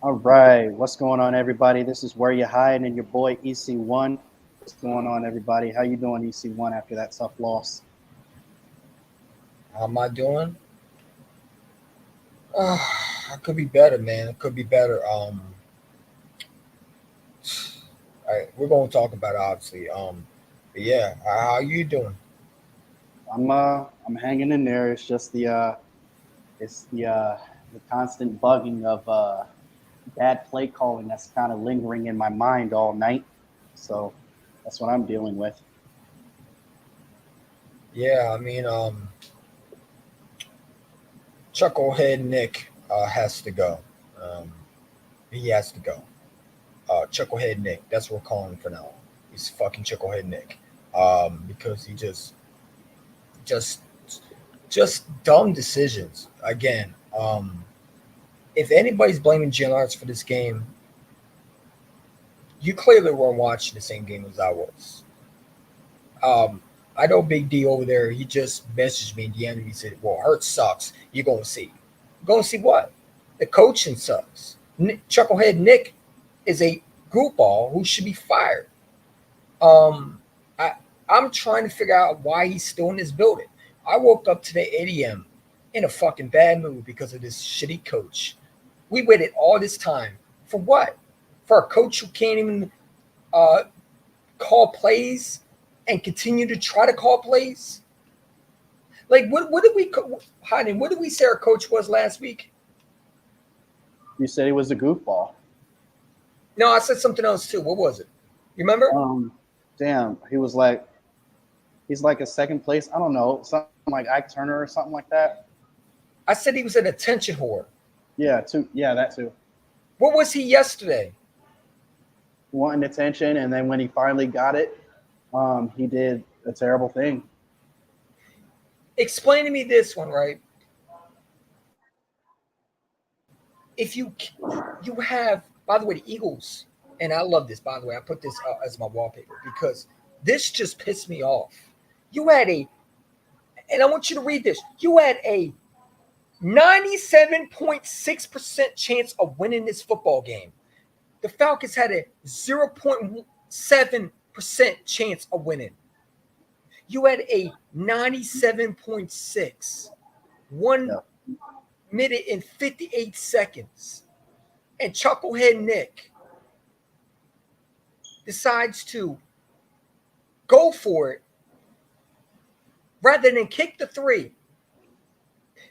All right, what's going on, everybody? This is Where You Hiding and your boy EC1. What's going on, everybody? How you doing, EC1, after that tough loss? How am I doing? I could be better, man. It could be better. All right, we're gonna talk about it, obviously. But yeah, how you doing? I'm hanging in there. It's the constant bugging of bad play calling that's kind of lingering in my mind all night. So that's what I'm dealing with. Yeah, Chucklehead Nick has to go. Um, he has to go. Chucklehead Nick. That's what we're calling him for now. He's fucking Chucklehead Nick. Because he just, just dumb decisions again. If anybody's blaming Jalen Hurts for this game, you clearly weren't watching the same game as I was. Um, I know Big D over there. He just messaged me and DM'd me. Said, "Well, Hurt sucks. You're gonna see. Going to see what? The coaching sucks. Chucklehead Nick is a goofball who should be fired. Um, I I'm trying to figure out why he's still in this building. I woke up today at 8 a.m. in a fucking bad mood because of this shitty coach. We waited all this time for what? For a coach who can't even uh, call plays and continue to try to call plays? Like what did we Heiden, what did we say our coach was last week? You said he was a goofball. No, I said something else too. What was it? You remember? Um, Damn, he's like a second place. I don't know, something like Ike Turner or something like that. I said he was an attention whore. Yeah, too. Yeah, that too. What was he yesterday? Wanting attention, and then when he finally got it, he did a terrible thing. Explain to me this one, right? If you have, by the way, the Eagles, and I love this. By the way, I put this as my wallpaper because this just pissed me off. You had a, and I want you to read this. You had a 97.6% chance of winning this football game. The Falcons had a 0.7% chance of winning. You had a 97.6, Yeah, 1 minute and 58 seconds. And Chucklehead Nick decides to go for it rather than kick the three.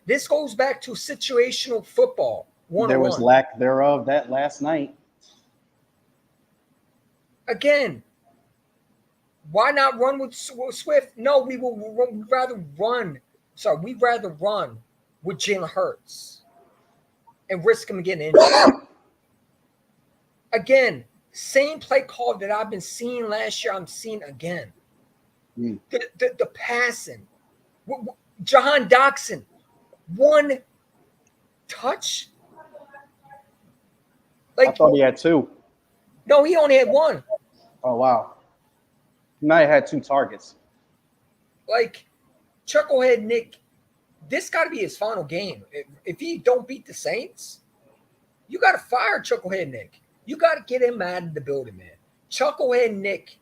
This goes back to situational football there was 101. lack thereof that last night. Again, why not run with Swift? No, we'd rather run. Sorry, we'd rather run with Jalen Hurts and risk him getting injured. Again, same play call that I've been seeing last year, I'm seeing again. Mm. The passing. Jahan Doxson, one touch? I Like, thought he had two. no, he only had one. Oh wow, he might have had two targets. Like, Chucklehead Nick, this got to be his final game. If he don't beat the Saints, you got to fire Chucklehead Nick. You got to get him out of the building, man. Chucklehead Nick,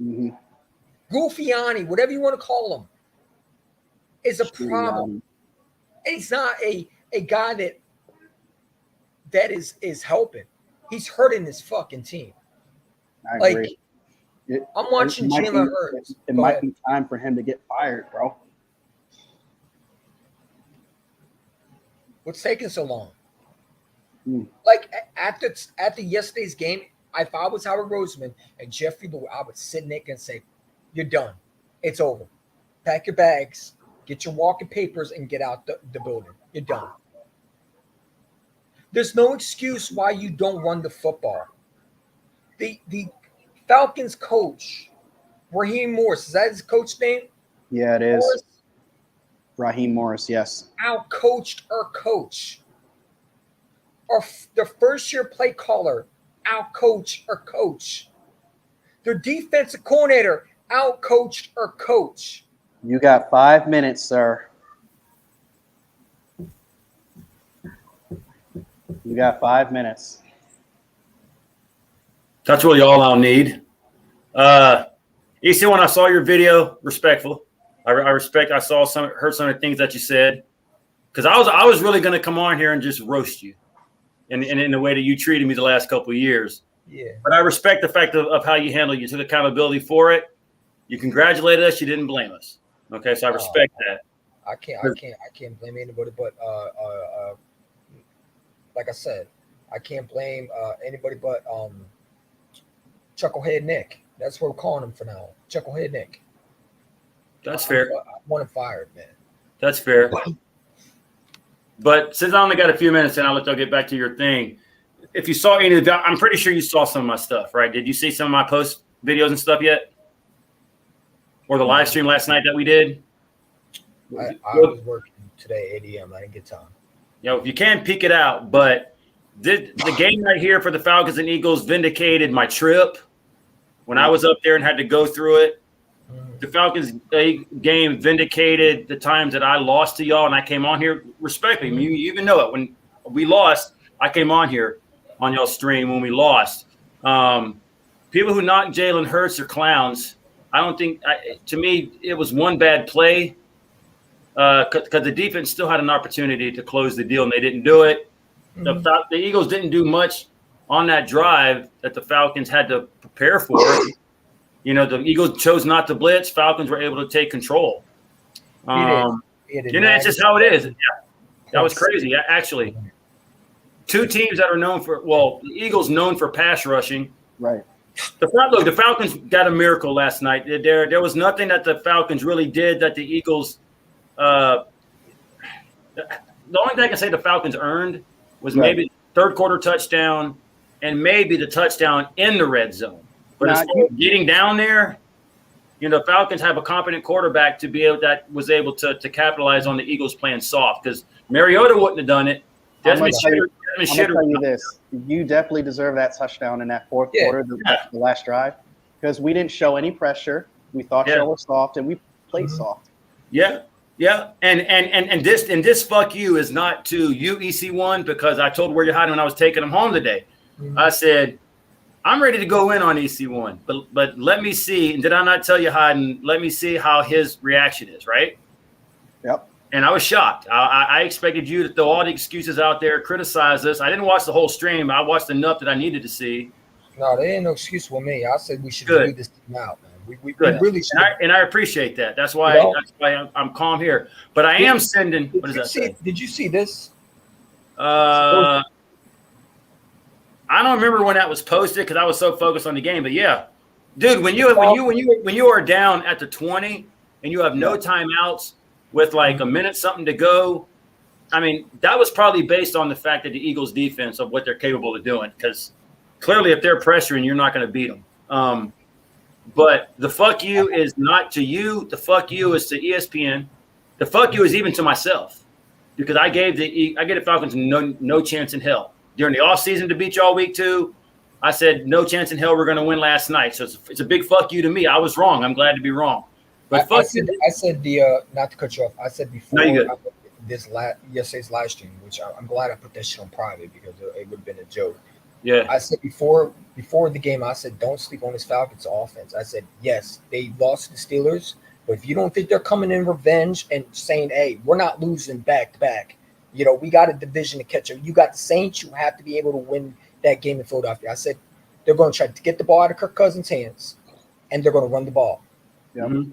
Mm-hmm. Goofiani, whatever you want to call him, is a problem. Shuliani. And he's not a guy that is helping. He's hurting this fucking team. I Like, agree. It, I'm it watching might Jalen be it, Hurts. it Go might ahead. be time for him to get fired, bro. What's taking so long? Mm. Like after yesterday's game, if I was Howard Roseman and Jeffrey Blue, I would sit Nick and say, "You're done. It's over. Pack your bags, get your walking papers, and get out the building. You're done." There's no excuse why you don't run the football. The Falcons coach, Raheem Morris, is that his coach name? Yeah, it is. Morris Raheem Morris, yes. out coached our coach. Our the first year play caller out coached our coach. Their defensive coordinator out coached our coach. You got 5 minutes, sir. You got 5 minutes. That's really all I'll need. EC, when I saw your video, respectful. I respect. I saw heard some of the things that you said, because I was really going to come on here and just roast you, in the way that you treated me the last couple of years. Yeah. But I respect the fact of how you handled it. You took accountability for it. You congratulated us. You didn't blame us. Okay, so I respect that. I can't blame anybody, but like I said, I can't blame anybody but Chucklehead Nick. That's what we're calling him for now. Chucklehead Nick. That's fair. I want him fired, man. That's fair. But since I only got a few minutes, and I'll let y'all get back to your thing. If you saw any of the, I'm pretty sure you saw some of my stuff, right? Did you see some of my post videos and stuff yet? Or the live stream last night that we did? I was working today, 8 a.m. I didn't get time. You know, if you can, peek it out. But the game right here for the Falcons and Eagles vindicated my trip when I was up there and had to go through it. The Falcons game vindicated the times that I lost to y'all, and I came on here respectfully. You even know it. When we lost, I came on here on y'all stream when we lost. People who knock Jalen Hurts are clowns. I don't think – to me, it was one bad play because the defense still had an opportunity to close the deal, and they didn't do it. The Eagles didn't do much on that drive that the Falcons had to prepare for. You know, the Eagles chose not to blitz. Falcons were able to take control. You know, it's just how it is. Yeah, that was crazy. Actually, two teams that are known for – well, the Eagles known for pass rushing. Right. The Falcons got a miracle last night. There was nothing that the Falcons really did that the Eagles the only thing I can say the Falcons earned was maybe third quarter touchdown and maybe the touchdown in the red zone. But as far as getting down there, you know, the Falcons have a competent quarterback to be able to capitalize on the Eagles playing soft, because Mariota wouldn't have done it. I'm going to tell you this. You definitely deserve that touchdown in that fourth quarter, the last drive, because we didn't show any pressure. We thought y'all were soft, and we played soft. Yeah. Yeah. And this fuck you is not to you, EC1, because I told where you're hiding when I was taking him home today. I said, I'm ready to go in on EC1, but let me see. And did I not tell you, Hyden? Let me see how his reaction is, right? Yep. And I was shocked. I expected you to throw all the excuses out there, criticize us. I didn't watch the whole stream. I watched enough that I needed to see. No, there ain't no excuse with me. I said we should do this team out, man. We really should. And I appreciate that. That's why I'm calm here. But I am sending. What does that say? Did you see this? I don't remember when that was posted because I was so focused on the game. But yeah, dude, when you are down at the 20 and you have no timeouts with like a minute something to go, I mean, that was probably based on the fact that the Eagles' defense of what they're capable of doing. Because clearly, if they're pressuring, you're not going to beat them. But the fuck you is not to you. The fuck you is to ESPN. The fuck you is even to myself, because I gave the Falcons no chance in hell during the offseason to beat y'all week 2. I said no chance in hell we're going to win last night. So it's a big fuck you to me. I was wrong. I'm glad to be wrong. But I said not to cut you off. I said before yesterday's live stream, which I'm glad I put that shit on private because it would have been a joke. Yeah. I said before the game, I said, don't sleep on this Falcons offense. I said, yes, they lost to the Steelers, but if you don't think they're coming in revenge and saying, hey, we're not losing back to back, you know, we got a division to catch up. You got the Saints, you have to be able to win that game in Philadelphia. I said, they're going to try to get the ball out of Kirk Cousins' hands, and they're going to run the ball. Yep. Mm-hmm.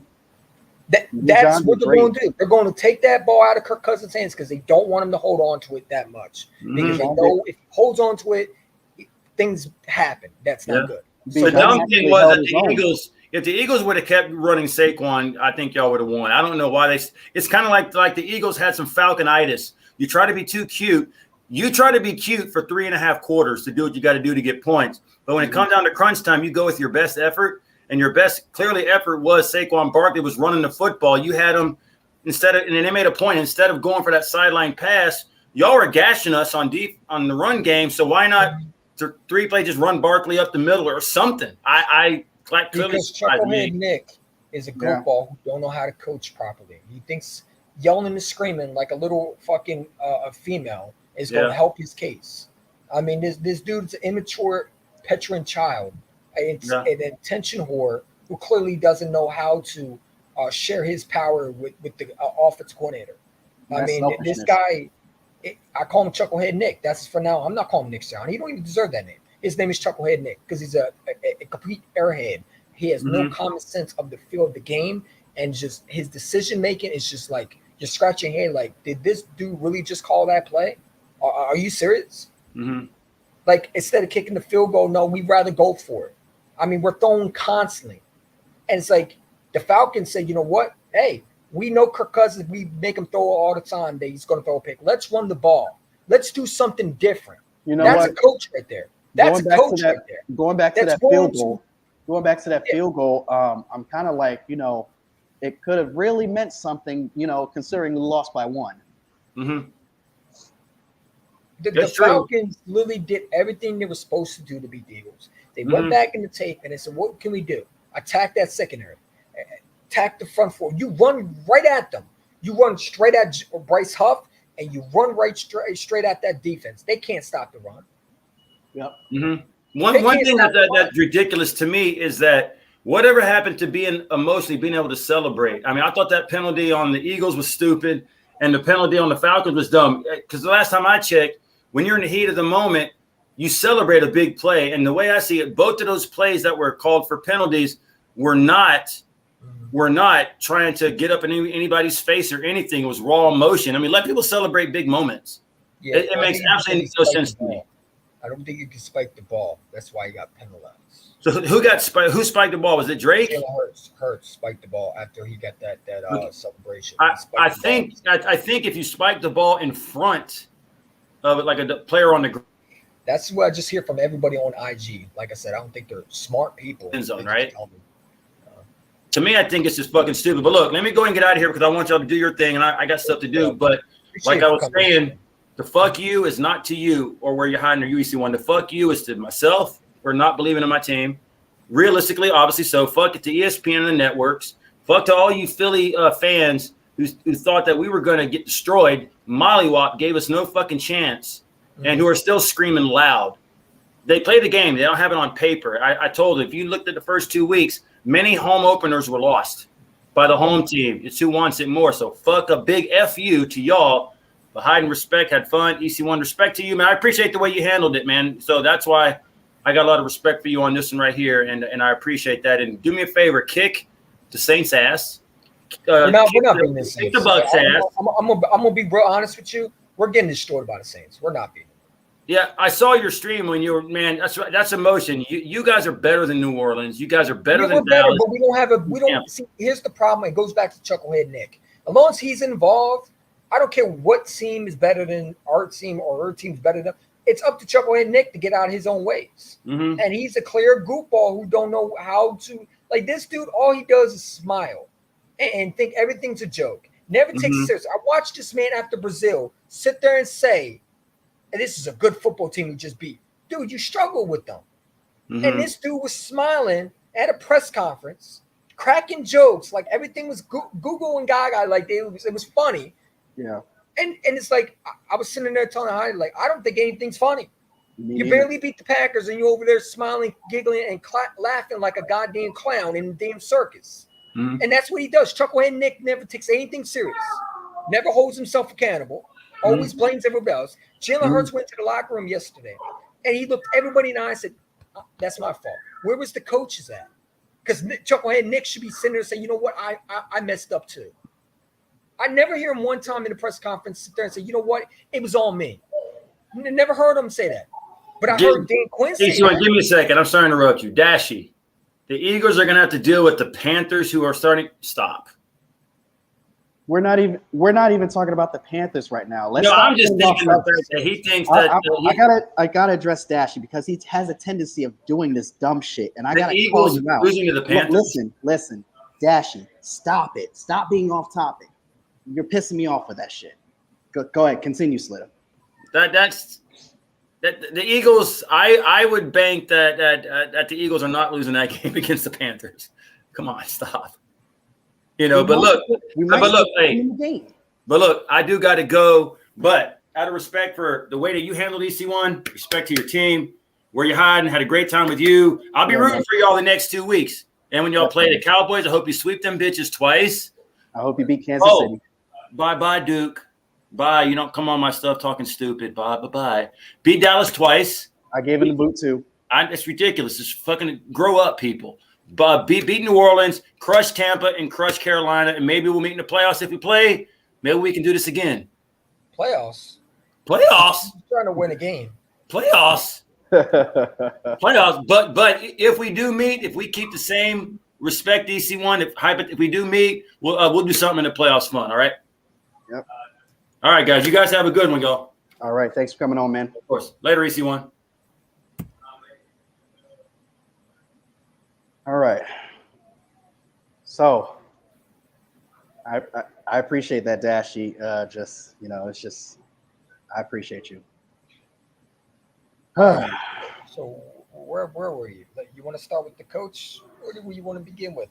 That's what they're going to do. They're going to take that ball out of Kirk Cousins' hands because they don't want him to hold on to it that much. Because they know if he holds on to it, things happen. That's not good. The dumb thing was that if the Eagles would have kept running Saquon, I think y'all would have won. I don't know why it's kind of like the Eagles had some Falconitis. You try to be too cute. You try to be cute for 3.5 quarters to do what you got to do to get points. But when it comes down to crunch time, you go with your best effort. And your best clearly effort was Saquon Barkley was running the football. You had him and they made a point, instead of going for that sideline pass, y'all were gashing us on the run game. So why not 3 plays, just run Barkley up the middle or something? Because Chucklehead Nick is a goofball who don't know how to coach properly. He thinks yelling and screaming like a little fucking female is going to help his case. I mean, this dude's an immature, petulant child, an attention whore who clearly doesn't know how to share his power with the offense coordinator. I mean, this guy, I call him Chucklehead Nick. That's for now. I'm not calling him Nick Sirianni. He don't even deserve that name. His name is Chucklehead Nick because he's a complete airhead. He has no common sense of the feel of the game, and just his decision making is just like you're scratching your head. Like, did this dude really just call that play? Are you serious? Mm-hmm. Like, instead of kicking the field goal, no, we'd rather go for it. I mean, we're throwing constantly, and it's like the Falcons say, you know what? Hey, we know Kirk Cousins. We make him throw all the time. That he's going to throw a pick. Let's run the ball. Let's do something different. You know, that's a coach right there. That's a coach right there. Going back to that field goal. Going back to that field goal, I'm kind of like, you know, it could have really meant something, you know, considering we lost by 1. Mm-hmm. The Falcons literally did everything they were supposed to do to beat the Eagles. They went back in the tape and they said, what can we do? Attack that secondary. Attack the front four. You run right at them. You run straight at Bryce Huff, and you run straight at that defense. They can't stop the run. Yep. Mm-hmm. One thing that's ridiculous to me is that whatever happened to being emotionally being able to celebrate. I mean, I thought that penalty on the Eagles was stupid, and the penalty on the Falcons was dumb. Because the last time I checked, when you're in the heat of the moment, you celebrate a big play. And the way I see it, both of those plays that were called for penalties were not trying to get up in anybody's face or anything. It was raw emotion. I mean, let people celebrate big moments. Yeah, it makes absolutely no sense to me. I don't think you can spike the ball. That's why he got penalized. So who spiked the ball? Was it Drake? Hurts spiked the ball after he got that celebration. I think if you spike the ball in front of it, like a player on the ground. That's what I just hear from everybody on IG. Like I said, I don't think they're smart people. End zone, right? To me, I think it's just fucking stupid. But look, let me go and get out of here because I want y'all to do your thing, and I got stuff to do. But like I was saying, the fuck you is not to you or where you're hiding or UEC1. The fuck you is to myself for not believing in my team. Realistically, obviously, so fuck it to ESPN and the networks. Fuck to all you Philly fans who thought that we were going to get destroyed. Mollywop gave us no fucking chance, and who are still screaming loud. They play the game. They don't have it on paper. I told you, if you looked at the first 2 weeks, many home openers were lost by the home team. It's who wants it more. So fuck a big F you to y'all. But hiding respect, had fun. EC1, respect to you, man. I appreciate the way you handled it, man. So that's why I got a lot of respect for you on this one right here, and I appreciate that. And do me a favor, kick the Saints' ass. We're not beating the Saints. Kick the Bucs' ass. I'm gonna be real honest with you. We're getting destroyed by the Saints. We're not beating them. Yeah, I saw your stream when you were, man. That's emotion. You guys are better than New Orleans. You guys are better than Dallas. But we don't have see. Here's the problem. It goes back to Chucklehead Nick. As long as he's involved, I don't care what team is better than our team or her team's better than. It's up to Chucklehead Nick to get out of his own ways. Mm-hmm. And he's a clear goofball who don't know how to. Like this dude, all he does is smile and think everything's a joke. Never takes it serious. I watched this man after Brazil sit there and say, and this is a good football team we just beat. Dude, you struggle with them. Mm-hmm. And this dude was smiling at a press conference, cracking jokes, like everything was Google and Gaga, like it was funny. Yeah. And it's like I was sitting there telling Heidi, like, I don't think anything's funny. You barely beat the Packers, and you're over there smiling, giggling, and laughing like a goddamn clown in the damn circus. Mm-hmm. And that's what he does. Chucklehead Nick never takes anything serious, never holds himself accountable, always blames everybody else. Jalen Hurts went to the locker room yesterday, and he looked everybody in the eye and said, that's my fault. Where was the coaches at? Because Chucklehead Nick should be sitting there and say, you know what, I messed up too. I never hear him one time in a press conference sit there and say, you know what, it was all me. Never heard him say that. But I heard Dan Quinn say that. Give me a second. I'm sorry to interrupt you. Dashy, the Eagles are going to have to deal with the Panthers who are starting – stop. We're not even talking about the Panthers right now. I'm just thinking that he thinks that I gotta address Dashy because he has a tendency of doing this dumb shit, and I gotta call you out. Losing to the Panthers. Listen, Dashy, stop it. Stop being off topic. You're pissing me off with that shit. Go ahead, continue, Slitter. That's the Eagles. I would bank that the Eagles are not losing that game against the Panthers. Come on, stop. But look, I do got to go. But out of respect for the way that you handled EC1, respect to your team, where you're hiding, had a great time with you. I'll be rooting for y'all the next 2 weeks. And when y'all play the Cowboys, I hope you sweep them bitches twice. I hope you beat Kansas City. Bye, Duke. Bye. You don't come on my stuff talking stupid. Bye. Beat Dallas twice. I gave him the boot too. It's ridiculous. Just fucking grow up, people. But beat New Orleans, crush Tampa, and crush Carolina, and maybe we'll meet in the playoffs if we play. Maybe we can do this again. Playoffs. I'm trying to win a game. Playoffs. But if we do meet, if we keep the same respect, EC1, if we do meet, we'll do something in the playoffs fun. All right. Yep. All right, guys. You guys have a good one, y'all. All right. Thanks for coming on, man. Of course. Later, EC1. All right. So I appreciate that, Dashy. It's just I appreciate you. So where were you? Like, you want to start with the coach, or do you want to begin with?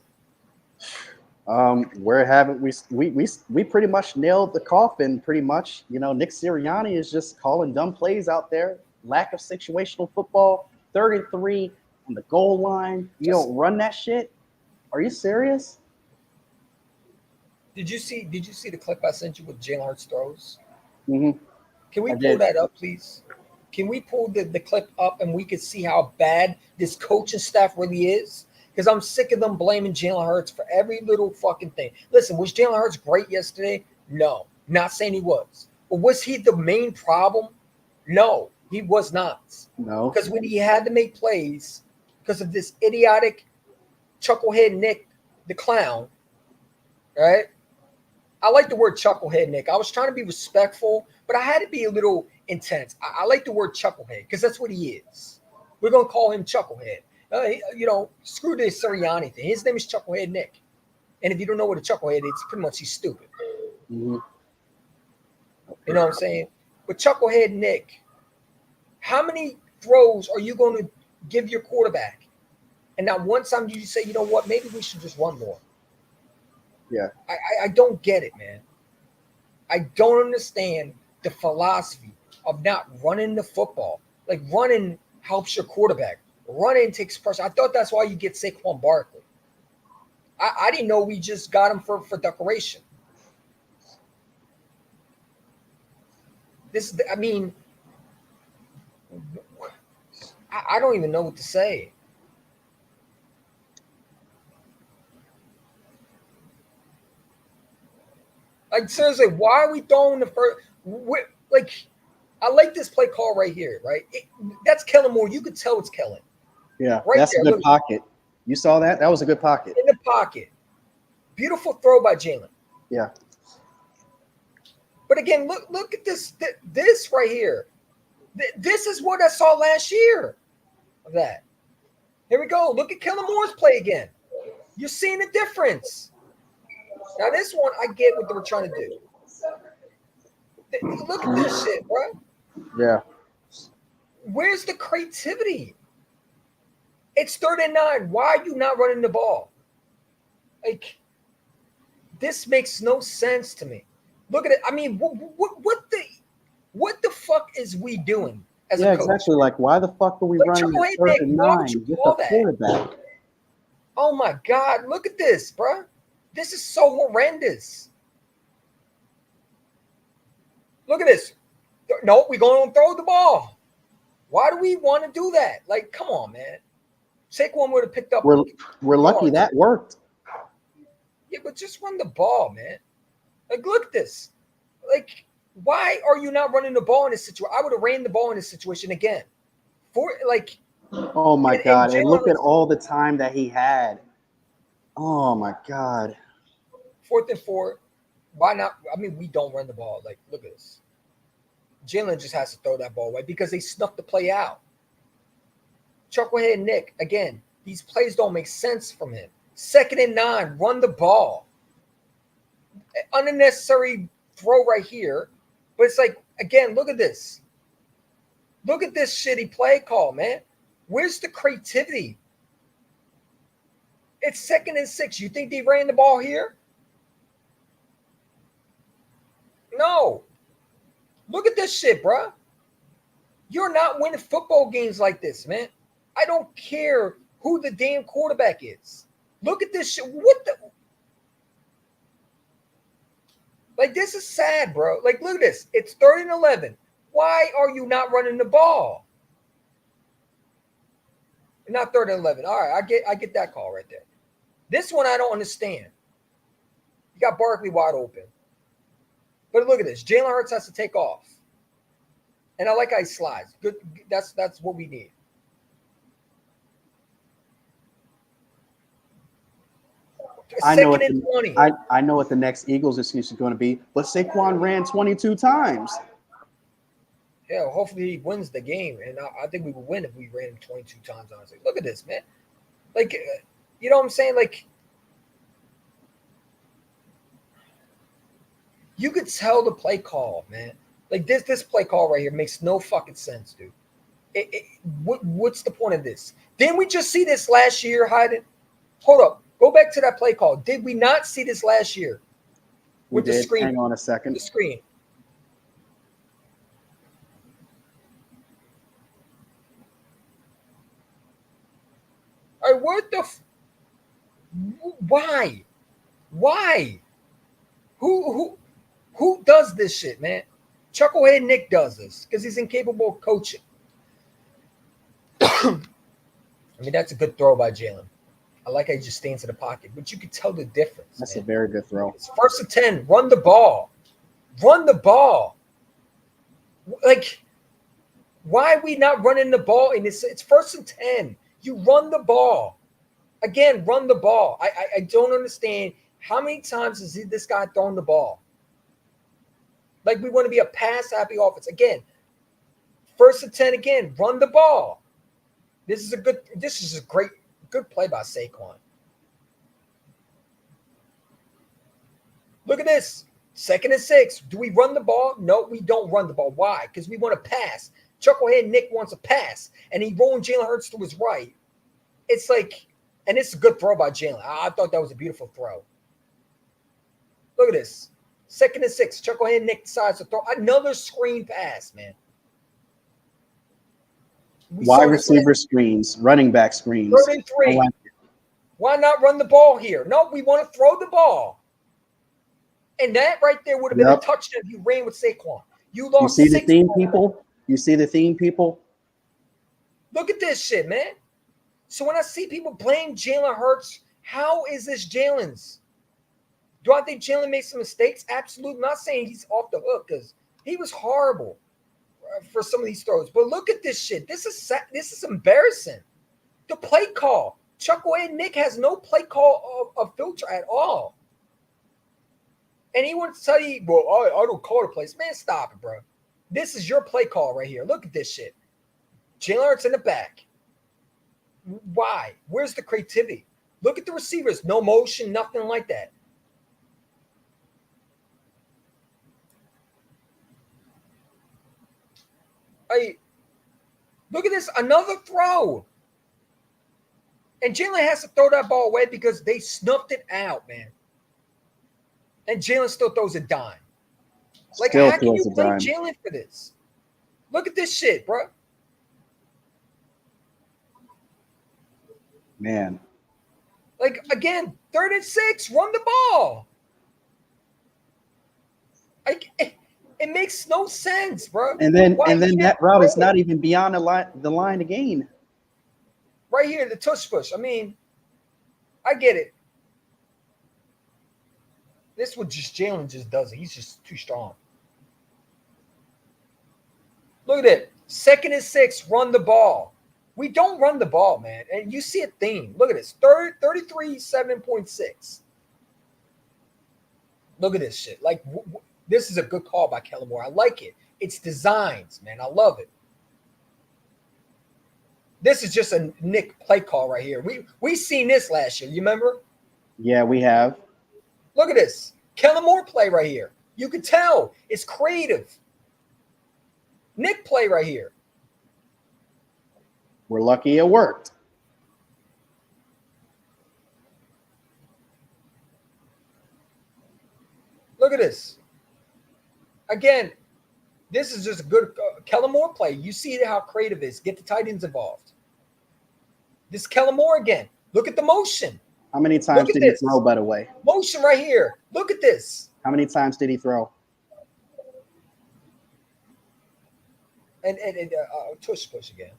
Where haven't we pretty much nailed the coffin? Pretty much, Nick Sirianni is just calling dumb plays out there. Lack of situational football. 3rd and 3 on the goal line. You don't run that shit. Are you serious? Did you see the clip I sent you with Jalen Hurts throws? Mm-hmm. Can we pull that up, please? Can we pull the clip up and we can see how bad this coaching staff really is? Because I'm sick of them blaming Jalen Hurts for every little fucking thing. Listen, was Jalen Hurts great yesterday? No. Not saying he was. But was he the main problem? No, he was not. No. Because when he had to make plays because of this idiotic chucklehead Nick, the clown, right? I like the word chucklehead, Nick. I was trying to be respectful, but I had to be a little intense. I like the word chucklehead because that's what he is. We're going to call him chucklehead. Screw this Sirianni thing. His name is Chucklehead Nick. And if you don't know what a chucklehead is, pretty much he's stupid. Mm-hmm. You know what I'm saying? But Chucklehead Nick, how many throws are you going to give your quarterback? And not one time you say, you know what, maybe we should just run more. Yeah. I don't get it, man. I don't understand the philosophy of not running the football. Like, running helps your quarterback. Running takes pressure. I thought that's why you get Saquon Barkley. I didn't know we just got him for decoration. I don't even know what to say. Like, seriously, why are we throwing the first? I like this play call right here, right? That's Kellen Moore. You could tell it's Kellen. Yeah, right. That's there. A good pocket. You saw that? That was a good pocket. In the pocket. Beautiful throw by Jalen. Yeah. But again, look at this. This right here. This is what I saw last year of that. Here we go. Look at Kellen Moore's play again. You're seeing the difference. Now, this one, I get what they were trying to do. Look at this shit, bro. Yeah. Where's the creativity? It's 3rd and 9. Why are you not running the ball? Like, this makes no sense to me. Look at it. I mean, what the fuck is we doing as a coach? Yeah, exactly. Like, why the fuck are we running 3rd and 9 with the quarterback? Oh, my God. Look at this, bro. This is so horrendous. Look at this. No, we're going to throw the ball. Why do we want to do that? Like, come on, man. Saquon would have picked up. We're lucky that worked. Yeah, but just run the ball, man. Like, look at this. Like, why are you not running the ball in this situation? I would have ran the ball in this situation again. Oh, my God. And look at all the time that he had. Oh, my God. 4th and 4. Why not? I mean, we don't run the ball. Like, look at this. Jalen just has to throw that ball away because they snuffed the play out. Chucklehead Nick, again, these plays don't make sense from him. 2nd and 9, run the ball. Unnecessary throw right here. But it's like, again, look at this. Look at this shitty play call, man. Where's the creativity? It's 2nd and 6. You think they ran the ball here? No. Look at this shit, bro. You're not winning football games like this, man. I don't care who the damn quarterback is. Look at this shit. What the? Like, this is sad, bro. Like, look at this. It's 30-11. Why are you not running the ball? Not 30-11. All right, I get that call right there. This one I don't understand. You got Barkley wide open. But look at this. Jalen Hurts has to take off. And I like how he slides. Good. That's what we need. I know what the next Eagles excuse is going to be, but Saquon ran 22 times. Yeah, well, hopefully he wins the game, and I think we would win if we ran him 22 times. Honestly, look at this, man. Like, you know what I'm saying? Like, you could tell the play call, man. Like this play call right here makes no fucking sense, dude. What's the point of this? Didn't we just see this last year, Hayden? Hold up. Go back to that play call. Did we not see this last year? With the screen. Hang on a second. The screen. All right, what the? Why? Why? Who does this shit, man? Chucklehead Nick does this because he's incapable of coaching. I mean, that's a good throw by Jalen. I like how he just stands in the pocket, but you can tell the difference. That's man. a very good throw. It's 1st and 10. Run the ball. Run the ball. Like, why are we not running the ball? And it's 1st and 10. You run the ball. Again, run the ball. I don't understand how many times has this guy thrown the ball. Like, we want to be a pass-happy offense. Again, 1st and 10 again. Run the ball. This is a great good play by Saquon. Look at this. 2nd and 6. Do we run the ball? No, we don't run the ball. Why? Because we want to pass. Chucklehead Nick wants a pass, and he rolling Jalen Hurts to his right. It's like, and it's a good throw by Jalen. I thought that was a beautiful throw. Look at this. 2nd and 6. Chucklehead Nick decides to throw another screen pass, man. Wide receiver screens, running back screens. 3rd and 3. Why not run the ball here? No, we want to throw the ball. And that right there would have been a touchdown if you ran with Saquon. You lost. You see the theme, people? You see the theme, people? Look at this shit, man. So when I see people blame Jalen Hurts, how is this Jalen's? Do I think Jalen made some mistakes? Absolutely. I'm not saying he's off the hook because he was horrible for some of these throws. But look at this shit. This is embarrassing. The play call. Chucklehead Nick has no play call of filter at all. And he wants to tell you, well, I don't call the plays. Man, stop it, bro. This is your play call right here. Look at this shit. Jalen Hurts in the back. Why? Where's the creativity? Look at the receivers. No motion, nothing like that. Look at this. Another throw. And Jalen has to throw that ball away because they snuffed it out, man. And Jalen still throws a dime. Like, how can you blame Jalen for this? Look at this shit, bro. Man. Like, again, 3rd and 6, run the ball. Like, it makes no sense, bro. And then that route is not even beyond the line to gain. Right here, the tush push. I mean, I get it. This what Jalen just does it. He's just too strong. Look at it. 2nd and 6, run the ball. We don't run the ball, man. And you see a theme. Look at this. 33, 7.6. Look at this shit. Like, this is a good call by Kellen Moore. I like it. It's designs, man. I love it. This is just a Nick play call right here. We seen this last year. You remember? Yeah, we have. Look at this. Kellen Moore play right here. You can tell. It's creative. Nick play right here. We're lucky it worked. Look at this. Again, This is just a good Kellen Moore play. You see how creative it is. Get the tight ends involved. This is Kellen Moore again. Look at the motion. How many times did he throw, by the way? Motion right here. Look at this. How many times did he throw? And tush push again.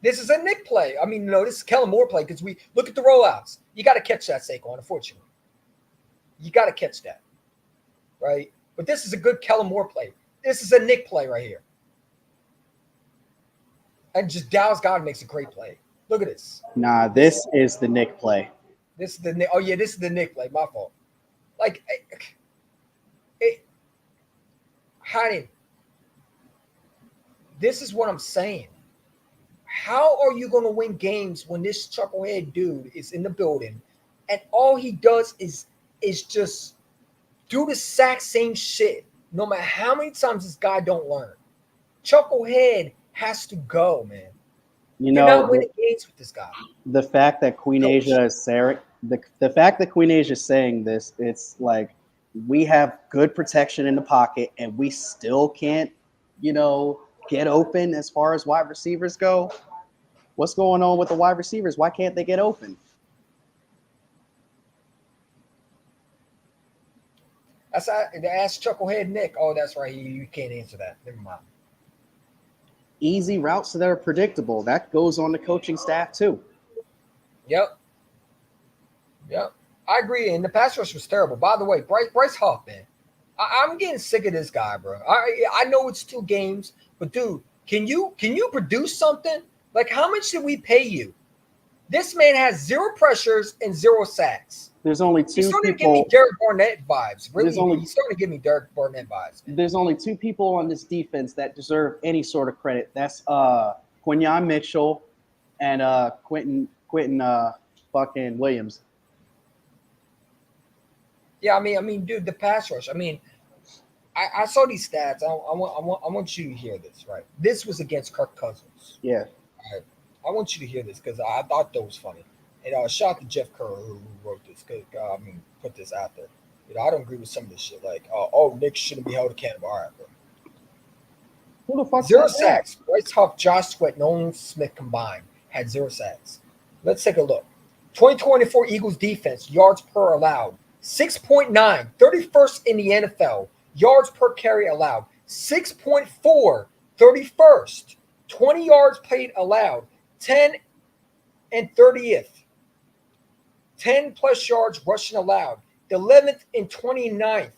This is a Nick play. I mean, no, this is Kellen Moore play because we look at the rollouts. You got to catch that, Saquon, unfortunately. You got to catch that, right? But this is a good Kellen Moore play. This is a Nick play right here. And just Dallas Goedert makes a great play. Look at this. Nah, this is the Nick play. This is the Nick. Oh, yeah, this is the Nick play. My fault. Like, hiding. This is what I'm saying. How are you going to win games when this chucklehead dude is in the building and all he does is just do the exact same shit no matter how many times this guy don't learn? Chucklehead has to go, man. You know, you're not winning games with this guy. The fact that Queen Asia is the fact that Queen Asia is saying this, it's like we have good protection in the pocket and we still can't, get open as far as wide receivers go. What's going on with the wide receivers? Why can't they get open? Ask Chucklehead Nick. Oh, that's right. You can't answer that. Never mind. Easy routes that are predictable. That goes on the coaching staff too. Yep. I agree. And the pass rush was terrible. By the way, Bryce Huff, man. I'm getting sick of this guy, bro. I know it's 2 games, but dude, can you produce something? Like, how much did we pay you? This man has 0 pressures and 0 sacks. There's only 2 people. He's starting to give me Derek Barnett vibes. Really, he's starting to give me Derek Barnett vibes. Man. There's only 2 people on this defense that deserve any sort of credit. That's Quinyon Mitchell and Quentin fucking Williams. Yeah, I mean, dude, the pass rush. I mean, I saw these stats. I want you to hear this, right? This was against Kirk Cousins. Yeah. Right. I want you to hear this because I thought that was funny. And shout out to Jeff Kerr who wrote this. Put this out there. I don't agree with some of this shit. Like, Nick shouldn't be held accountable. All right, bro. Who the fuck? 0 sacks. Bryce Huff, Josh Sweat, Nolan Smith combined had 0 sacks. Let's take a look. 2024 Eagles defense yards per allowed 6.9, 31st in the NFL. Yards per carry allowed 6.4, 31st. 20 yards played allowed 10 and 30th. 10 plus yards rushing allowed 11th and 29th.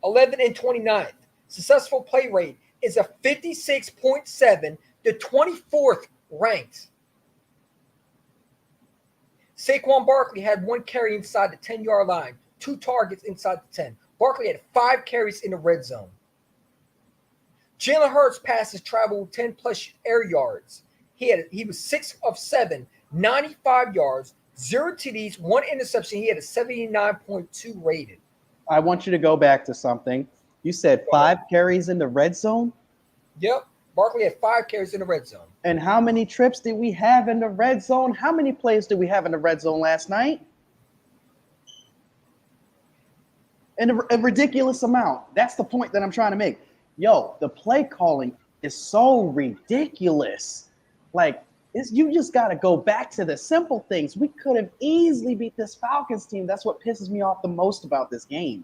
11th and 29th. Successful play rate is a 56.7, the 24th ranked. Saquon Barkley had 1 carry inside the 10-yard line, 2 targets inside the 10. Barkley had 5 carries in the red zone. Jalen Hurts passes traveled 10-plus air yards. He was 6 of 7, 95 yards, 0 TDs, 1 interception. He had a 79.2 rated. I want you to go back to something. You said 5 carries in the red zone? Yep. Barkley had 5 carries in the red zone. And how many trips did we have in the red zone? How many plays did we have in the red zone last night? And a ridiculous amount. That's the point that I'm trying to make. Yo, the play calling is so ridiculous. Like, you just got to go back to the simple things. We could have easily beat this Falcons team. That's what pisses me off the most about this game.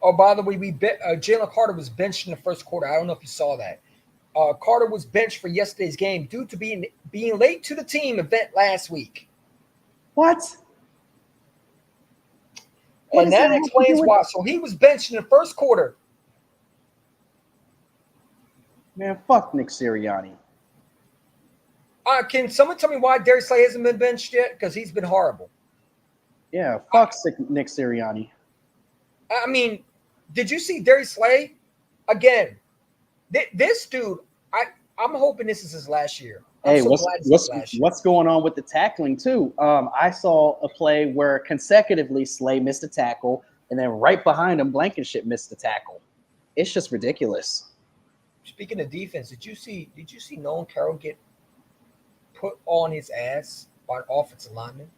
Oh, by the way, Jalen Carter was benched in the first quarter. I don't know if you saw that. Carter was benched for yesterday's game due to being late to the team event last week. What? And that explains why. So he was benched in the first quarter. Man, fuck Nick Sirianni. Can someone tell me why Darius Slay hasn't been benched yet? Because he's been horrible. Yeah, fuck Nick Sirianni. I mean, did you see Darius Slay? Again, this dude, I'm hoping this is his last year. Hey, what's going on with the tackling too? I saw a play where consecutively Slay missed a tackle, and then right behind him, Blankenship missed a tackle. It's just ridiculous. Speaking of defense, did you see Nolan Carroll get put on his ass by an offensive lineman.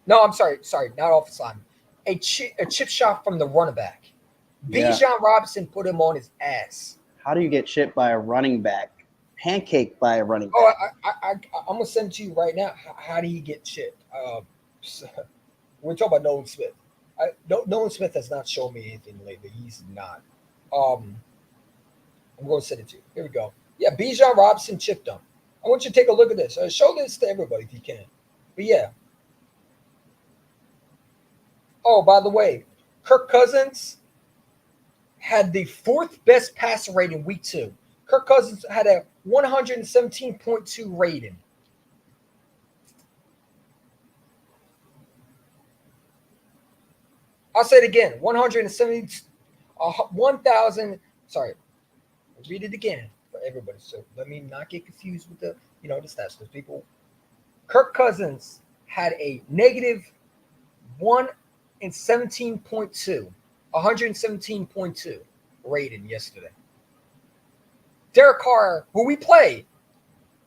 No, I'm sorry, not offensive lineman. A chip shot from the running back. Yeah. Bijan Robinson put him on his ass. How do you get chipped by a running back? Pancaked by a running back? Oh, I'm gonna send it to you right now. How do you get chipped? We're talking about Nolan Smith. Nolan Smith has not shown me anything lately. He's not. I'm going to send it to you. Here we go. Yeah, Bijan Robinson chipped him. I want you to take a look at this. Show this to everybody if you can. But yeah. Oh, by the way, Kirk Cousins had the 4th best passer rating week 2. Kirk Cousins had a 117.2 rating. I'll say it again. 1,000. Sorry. I'll read it again for everybody. So let me not get confused with the stats, because people. Kirk Cousins had a negative 117.2 rating yesterday. Derek Carr, who we played,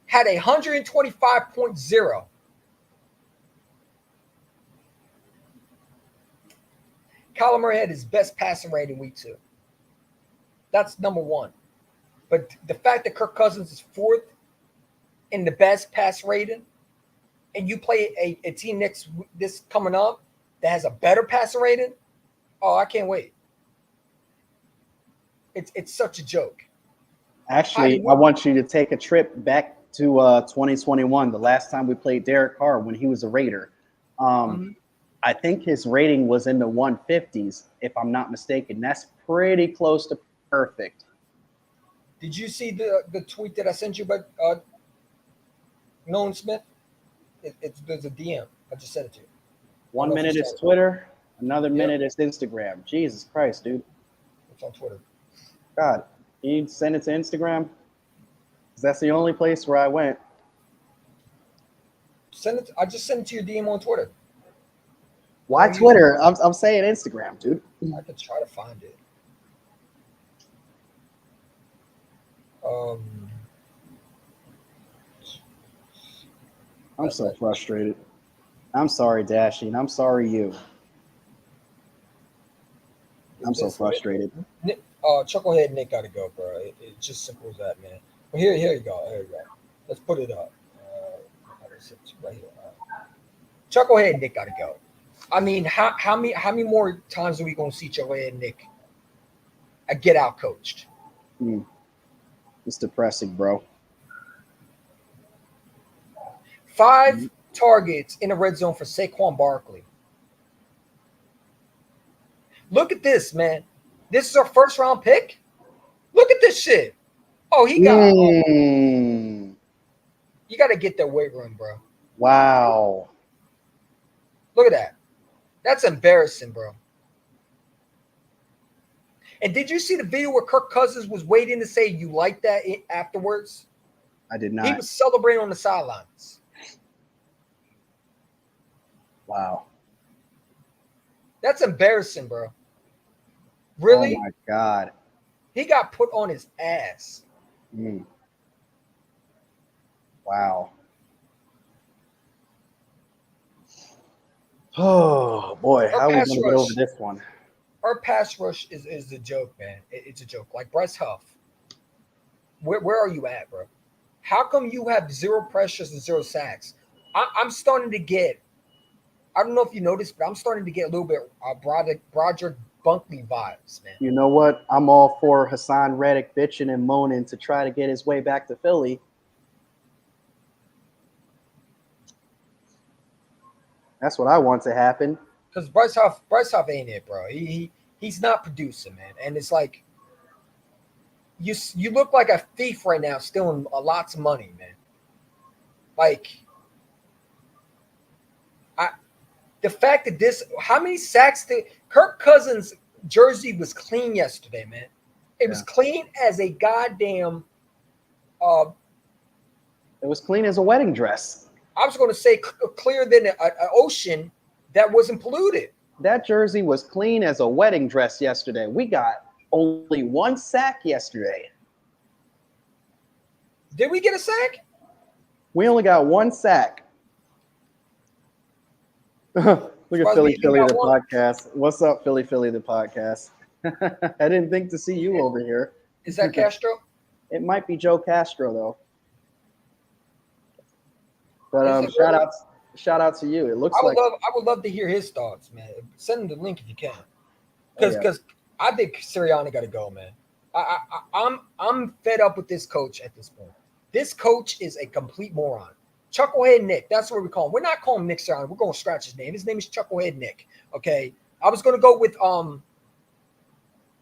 had a 125.0. Kyler Murray had his best passing rating week 2. That's number 1. But the fact that Kirk Cousins is 4th in the best pass rating, and you play a team this coming up that has a better passer rating, oh, I can't wait. It's such a joke. Actually, I want you to take a trip back to 2021, the last time we played Derek Carr when he was a Raider. I think his rating was in the 150s, if I'm not mistaken. That's pretty close to perfect. Did you see the tweet that I sent you about Nolan Smith? There's a DM. I just sent it to you. 1 minute is Twitter, another minute is Instagram. Jesus Christ, dude. It's on Twitter. God, you send it to Instagram? 'Cause that's the only place where I went. Send it. I just sent it to your DM on Twitter. Why Twitter? I'm saying Instagram, dude. I could try to find it. I'm so frustrated. I'm sorry, Dashing. I'm sorry, you. I'm so frustrated. Chucklehead Nick got to go, bro. It's just simple as that, man. But here you go. Here you go. Let's put it up. Right here. Chucklehead Nick got to go. I mean, how many more times are we gonna see Chucklehead Nick get out coached? It's depressing, bro. 5 targets in the red zone for Saquon Barkley. Look at this, man. This is our 1st round pick. Look at this shit. Oh, he got. You got to get that weight room, bro. Wow. Look at that. That's embarrassing, bro. And did you see the video where Kirk Cousins was waiting to say you like that afterwards? I did not. He was celebrating on the sidelines. Wow. That's embarrassing, bro. Really? Oh, my God. He got put on his ass. Wow. Oh, boy. How are we going to get over this one? Our pass rush is a joke, man. It's a joke. Like Bryce Huff. Where are you at, bro? How come you have 0 pressures and 0 sacks? I'm starting to get, I don't know if you noticed, but I'm starting to get a little bit Broderick Bunkley vibes, man. You know what? I'm all for Hassan Reddick bitching and moaning to try to get his way back to Philly. That's what I want to happen. Because Bryce Huff ain't it, bro. He's not producing, man. And it's like you look like a thief right now, stealing lots of money, man. Like the fact that how many sacks did Kirk Cousins' jersey was clean yesterday, man. It was clean as a goddamn. It was clean as a wedding dress. I was going to say clearer than an ocean that wasn't polluted. That jersey was clean as a wedding dress yesterday. We got only 1 sack yesterday. Did we get a sack? We only got 1 sack. Look at Philly the podcast. What's up, Philly the podcast? I didn't think to see you over here. Is that Castro? It might be Joe Castro though. But shout out to you. It looks I would love to hear his thoughts, man. Send him the link if you can. Because I think Sirianni got to go, man. I'm fed up with this coach at this point. This coach is a complete moron. Chucklehead Nick, that's what we call him. We're not calling him Nick Sirianni. We're going to scratch his name. His name is Chucklehead Nick. Okay. I was going to go with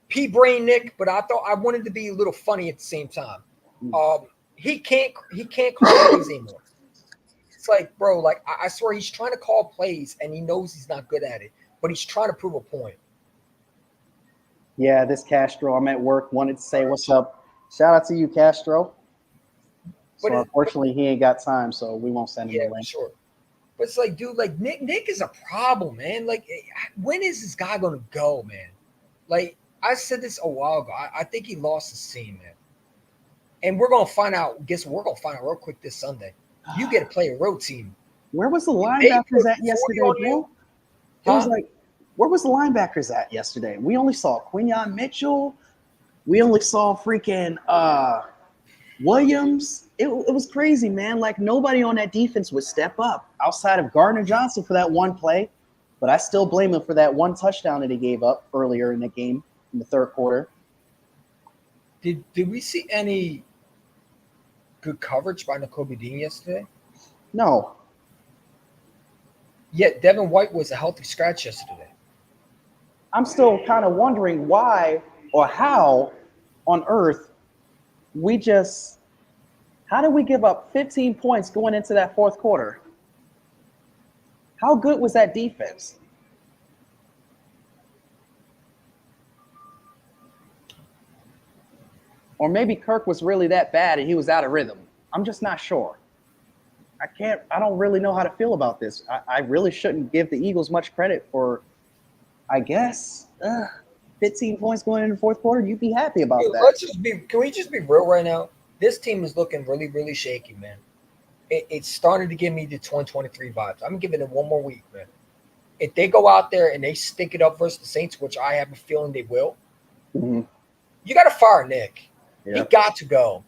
P Brain Nick, but I thought I wanted to be a little funny at the same time. He can't call plays anymore. It's like, bro, like I swear he's trying to call plays and he knows he's not good at it, but he's trying to prove a point. Yeah, this Castro, I'm at work, wanted to say what's up. Shout out to you, Castro. So unfortunately, he ain't got time, so we won't send him the link. Sure. But it's like, dude, like Nick is a problem, man. Like, when is this guy gonna go, man? Like, I said this a while ago. I think he lost his scene, man. And we're gonna find out. Guess what? We're gonna find out real quick this Sunday. You get to play a road team. Where was the linebackers at yesterday, bro? It was like, where was the linebackers at yesterday? We only saw Quinyon Mitchell. We only saw freaking Williams. It was crazy, man. Like, nobody on that defense would step up outside of Gardner Johnson for that one play. But I still blame him for that one touchdown that he gave up earlier in the game in the third quarter. Did we see any good coverage by Nakobe Dean yesterday? No. Yet Devin White was a healthy scratch yesterday. I'm still kind of wondering why or how on earth how did we give up 15 points going into that fourth quarter? How good was that defense? Or maybe Kirk was really that bad and he was out of rhythm. I'm just not sure. I don't really know how to feel about this. I really shouldn't give the Eagles much credit for, I guess, 15 points going into the fourth quarter. You'd be happy about that. Can we just be real right now? This team is looking really, really shaky, man. It's starting to give me the 2023 vibes. I'm giving it one more week, man. If they go out there and they stick it up versus the Saints, which I have a feeling they will, you got to fire Nick. Yeah. He got to go.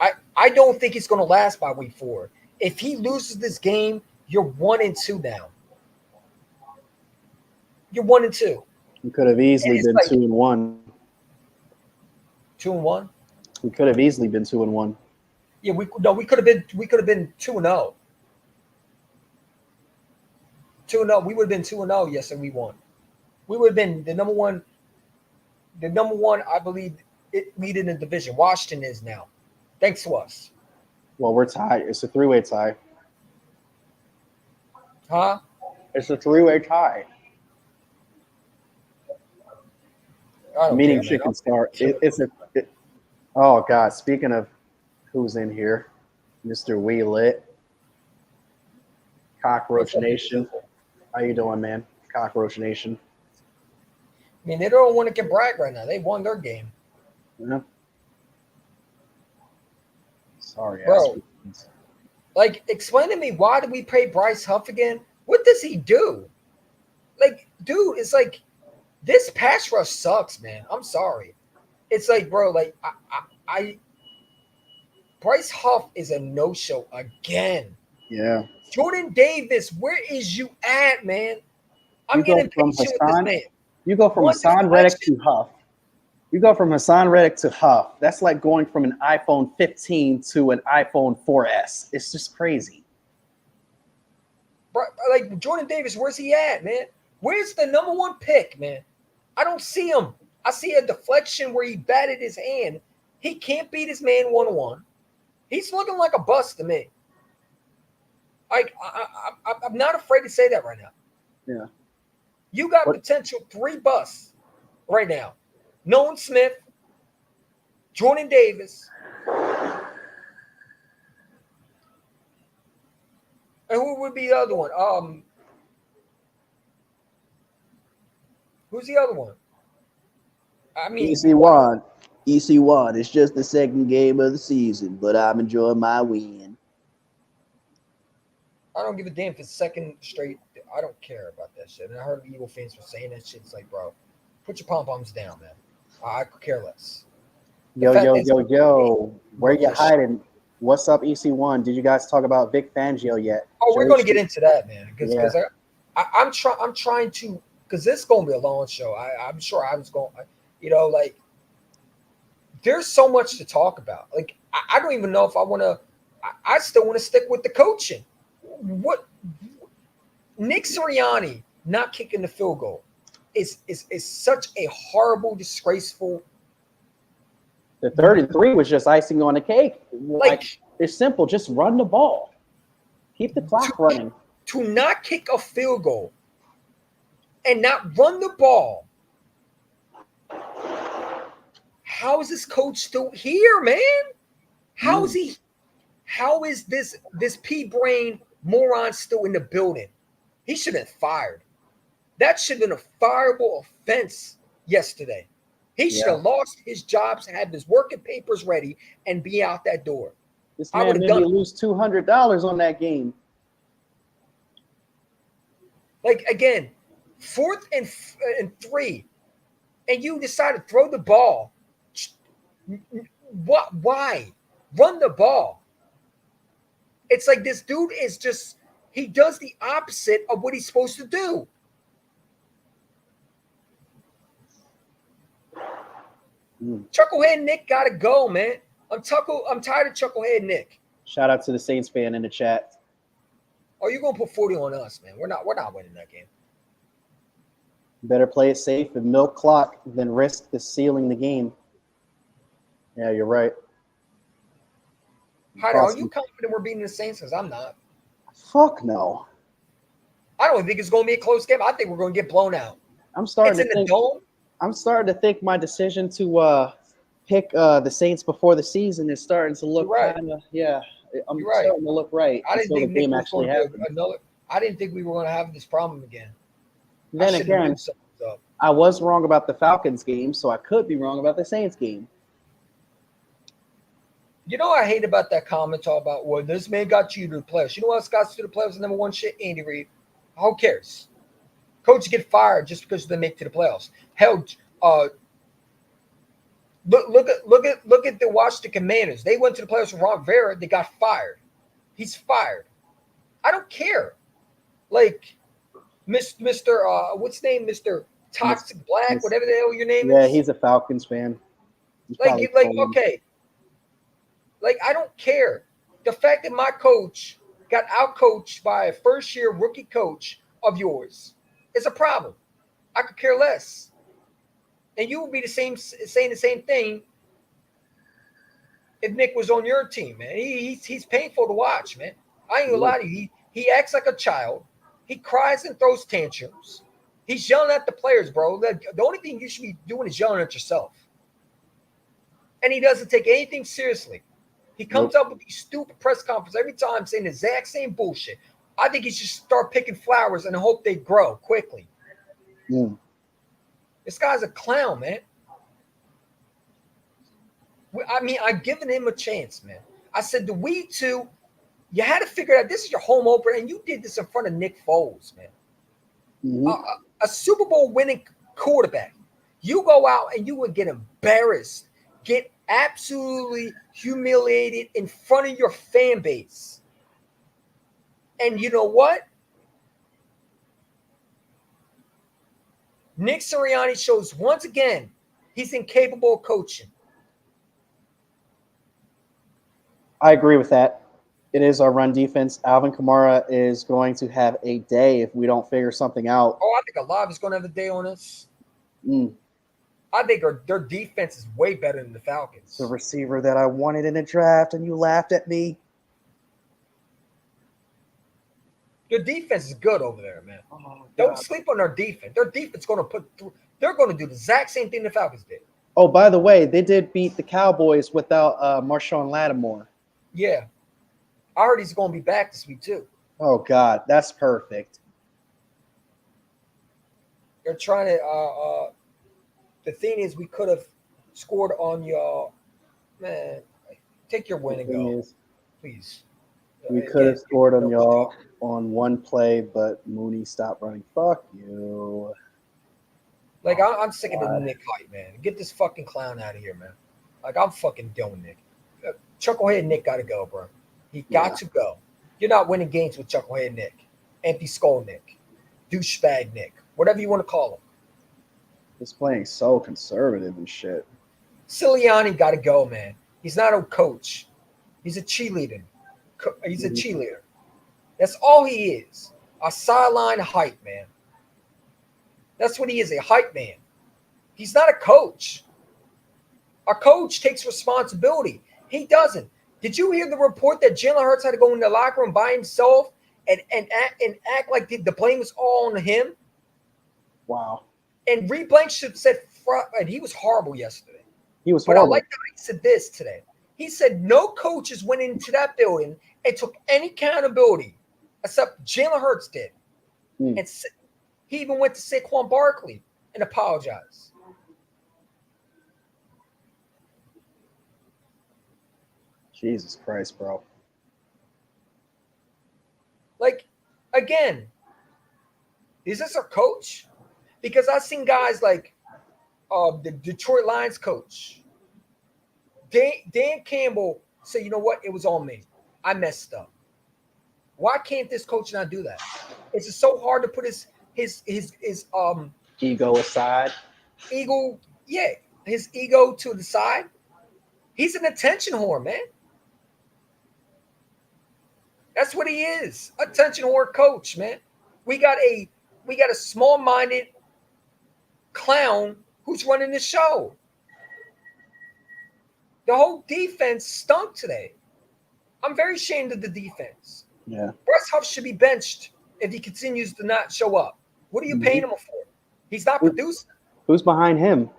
I don't think it's going to last by week 4. If he loses this game, you're 1-2 now. You're 1-2. You could have easily been 2-1. 2-1. We could have easily been 2-1. Yeah, we could have been 2-0. 2-0. We would have been 2-0. Yes, and we won. We would have been the number one. The number one, I believe, leading the division. Washington is now, thanks to us. Well, we're tied. It's a 3-way tie. Huh? It's a 3-way tie. Meaning she can start. Oh God! Speaking of who's in here, Mr. Wheelit, Cockroach Nation. How you doing, man? Cockroach Nation. I mean, they don't want to get brag right now. They won their game. Yeah. Sorry, bro. Like, explain to me, why did we pay Bryce Huff again? What does he do? Like, dude, it's like this pass rush sucks, man. I'm sorry. It's like, bro, like I Bryce Huff is a no-show again. Yeah. Jordan Davis, where is you at, man? I'm getting patient with this man. You go from Hassan Reddick to Huff. You go from Hassan Reddick to Huff. That's like going from an iPhone 15 to an iPhone 4S. It's just crazy. Bro, like Jordan Davis, where's he at, man? Where's the number 1 pick, man? I don't see him. I see a deflection where he batted his hand. He can't beat his man 1-on-1. He's looking like a bust to me. Like, I'm not afraid to say that right now. Yeah. You got potential 3 busts right now. Nolan Smith, Jordan Davis, and who would be the other one? Who's the other one? I mean, EC1. EC1. It's just the second game of the season, but I'm enjoying my win. I don't give a damn if it's second straight. I don't care about that shit. And I heard Eagle fans were saying that shit. It's like, bro, put your pom poms down, man. I could care less. Yo. Where you hiding? What's up, EC1? Did you guys talk about Vic Fangio yet? Oh, we're going to get into that, man. Because I'm trying to, because this is going to be a long show. I'm sure I was going, like, there's so much to talk about. Like, I don't even know if I want to, I still want to stick with the coaching. What Nick Sirianni not kicking the field goal is such a horrible, disgraceful. The 33 was just icing on the cake. Like, it's simple. Just run the ball. Keep the clock running. To not kick a field goal and not run the ball. How is this coach still here, man? How is this pea-brain moron still in the building? He should have been fired. That should have been a fireable offense yesterday. He should have lost his jobs, had his working papers ready, and be out that door. This man made me lose $200 on that game. Like, again, 4th and 3, and you decide to throw the ball. What? Why? Run the ball. It's like this dude is just, he does the opposite of what he's supposed to do. Chucklehead Nick got to go, man. I'm tired of Chucklehead Nick. Shout out to the Saints fan in the chat. Oh, you're gonna put 40 on us, man. We're not winning that game. Better play it safe and milk clock than risk the sealing the game. Yeah, you're right. Hyder, are you confident we're beating the Saints? Because I'm not. Fuck no. I don't think it's going to be a close game. I think we're going to get blown out. I'm starting to think my decision to pick the Saints before the season is starting to look kind of starting to look right. I didn't think the game actually happened. I didn't think we were going to have this problem again. Then again, I was wrong about the Falcons game, so I could be wrong about the Saints game. You know what I hate about that comment all about, well, this man got you to the playoffs. You know what else got you to the playoffs? Number one shit, Andy Reid. Who cares? Coaches get fired just because they make to the playoffs. Hell, look at the Washington Commanders. They went to the playoffs with Ron Rivera. They got fired. He's fired. I don't care. Like, Mr. What's his name? Mr. Toxic Black, whatever the hell your name is. Yeah, he's a Falcons fan. Okay. Like, I don't care. The fact that my coach got out-coached by a first-year rookie coach of yours is a problem. I could care less. And you would be saying the same thing if Nick was on your team, man. He's painful to watch, man. I ain't gonna lie to you. He acts like a child. He cries and throws tantrums. He's yelling at the players, bro. The only thing you should be doing is yelling at yourself. And he doesn't take anything seriously. He comes up with these stupid press conferences every time saying the exact same bullshit. I think he should start picking flowers and hope they grow quickly. This guy's a clown, man. I mean, I've given him a chance, man. I said, you had to figure out this is your home opener, and you did this in front of Nick Foles, man. A Super Bowl winning quarterback. You go out and you would get embarrassed, get absolutely humiliated in front of your fan base. And you know what? Nick Sirianni shows once again he's incapable of coaching. I agree with that. It is our run defense. Alvin Kamara is going to have a day if we don't figure something out. Oh, I think Olave is going to have a day on us. I think their defense is way better than the Falcons. The receiver that I wanted in the draft, and you laughed at me. Their defense is good over there, man. Don't sleep on their defense. Their defense is going to they're going to do the exact same thing the Falcons did. Oh, by the way, they did beat the Cowboys without Marshawn Lattimore. Yeah. I heard he's going to be back this week, too. Oh, God. That's perfect. They're trying to the thing is we could have scored on y'all. Man, take your win and go. Please. We could have scored on y'all. on one play, but Mooney stopped running. Fuck you. Like, I'm sick of the Nick hype, man. Get this fucking clown out of here, man. Like, I'm fucking done with Nick. Chucklehead Nick got to go, bro. He got to go. You're not winning games with Chucklehead Nick, Empty Skull Nick, Douchebag Nick, whatever you want to call him. He's playing so conservative and shit. Sirianni got to go, man. He's not a coach. He's a cheerleader. He's a cheerleader. That's all he is. A sideline hype, man. That's what he is, a hype man. He's not a coach. A coach takes responsibility. He doesn't. Did you hear the report that Jalen Hurts had to go in the locker room by himself and act like the blame was all on him? Wow. And Reed Blankenship said, and he was horrible yesterday. He was horrible. But I like that he said this today. He said no coaches went into that building and took any accountability except Jalen Hurts did. And he even went to Saquon Barkley and apologized. Jesus Christ, bro. Like, again, is this our coach? Because I've seen guys like the Detroit Lions coach, Dan Campbell, say, you know what? It was on me. I messed up. Why can't this coach not do that? It's just so hard to put his ego aside. His ego to the side. He's an attention whore, man. That's what he is. Attention whore coach, man. We got a small-minded clown who's running the show. The whole defense stunk today. I'm very ashamed of the defense. Yeah. Bryce Huff should be benched if he continues to not show up. What are you paying him for? He's not producing. Who's behind him?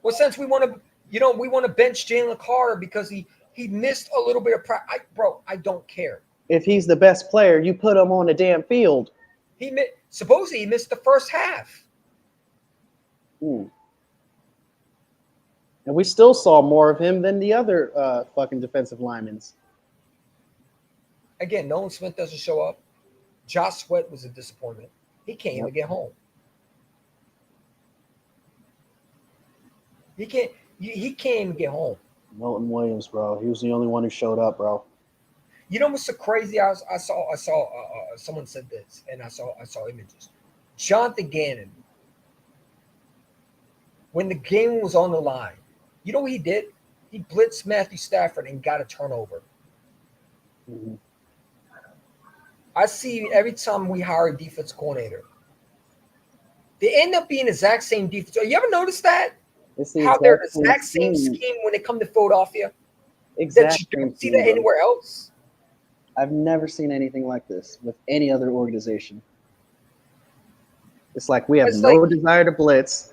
Well, since we want to bench Jalen Carter because he missed a little bit of practice. I don't care. If he's the best player, you put him on the damn field. Supposedly he missed the first half. And we still saw more of him than the other fucking defensive linemen. Again, Nolan Smith doesn't show up. Josh Sweat was a disappointment. He can't even get home. He can't even get home. Milton Williams, bro. He was the only one who showed up, bro. You know what's so crazy? I saw someone said this, and I saw images. Jonathan Gannon, when the game was on the line, you know what he did? He blitzed Matthew Stafford and got a turnover. I see every time we hire a defense coordinator, they end up being the exact same defense. You ever notice that? How they're the exact same scheme when they come to Philadelphia? Exactly. That you don't see that anywhere else? I've never seen anything like this with any other organization. It's like we have no desire to blitz.